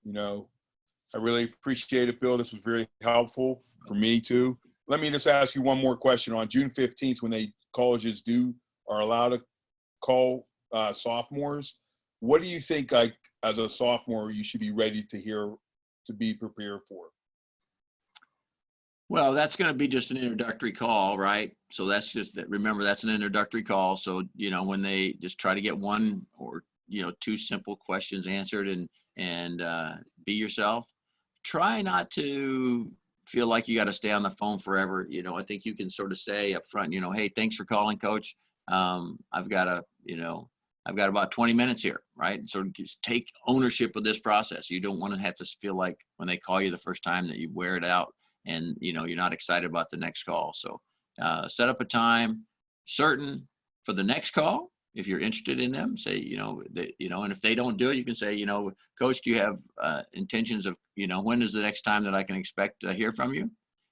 you know, I really appreciate it, Bill. This was very helpful for me too. Let me just ask you one more question. On June 15th, when colleges are allowed to call sophomores, what do you think, like, as a sophomore, you should be ready to be prepared for? Well, that's going to be just an introductory call, right? So that's remember, that's an introductory call. So, you know, when they just try to get one or, you know, two simple questions answered and be yourself. Try not to feel like you got to stay on the phone forever. You know, I think you can sort of say up front, you know, hey, thanks for calling, coach. I've got about 20 minutes here, right? So just take ownership of this process. You don't want to have to feel like when they call you the first time that you wear it out and, you know, you're not excited about the next call. So set up a time certain for the next call. If you're interested in them, say, and if they don't do it, you can say, you know, coach, do you have intentions of, you know, when is the next time that I can expect to hear from you?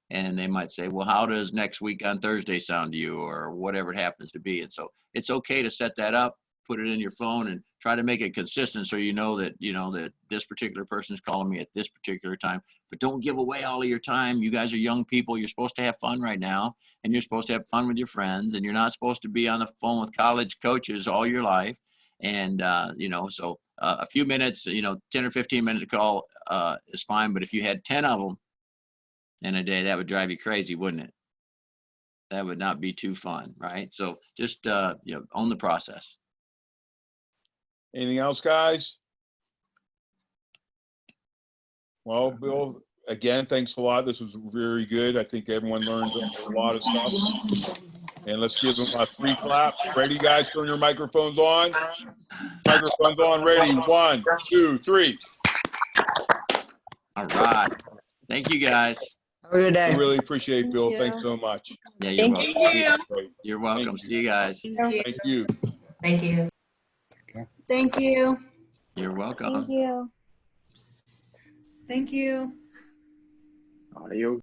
And they might say, well, how does next week on Thursday sound to you, or whatever it happens to be. And so it's okay to set that up, put it in your phone, and try to make it consistent so you know that this particular person is calling me at this particular time. But don't give away all of your time. You guys are young people. You're supposed to have fun right now, and you're supposed to have fun with your friends, and you're not supposed to be on the phone with college coaches all your life. And so a few minutes, 10 or 15-minute call is fine. But if you had 10 of them in a day, that would drive you crazy, wouldn't it? That would not be too fun, right? So just own the process. Anything else, guys? Well, Bill, again, thanks a lot. This was very good. I think everyone learned a lot of stuff. And let's give them a 3 claps. Ready, guys? Turn your microphones on. Microphones on. Ready. 1, 2, 3. All right. Thank you, guys. Have a good day. I really appreciate it, Bill. Thanks so much. Yeah, you're welcome. you. You're welcome. See you guys. Thank you. Thank you. Thank you. You're welcome. Thank you. Thank you. Audio.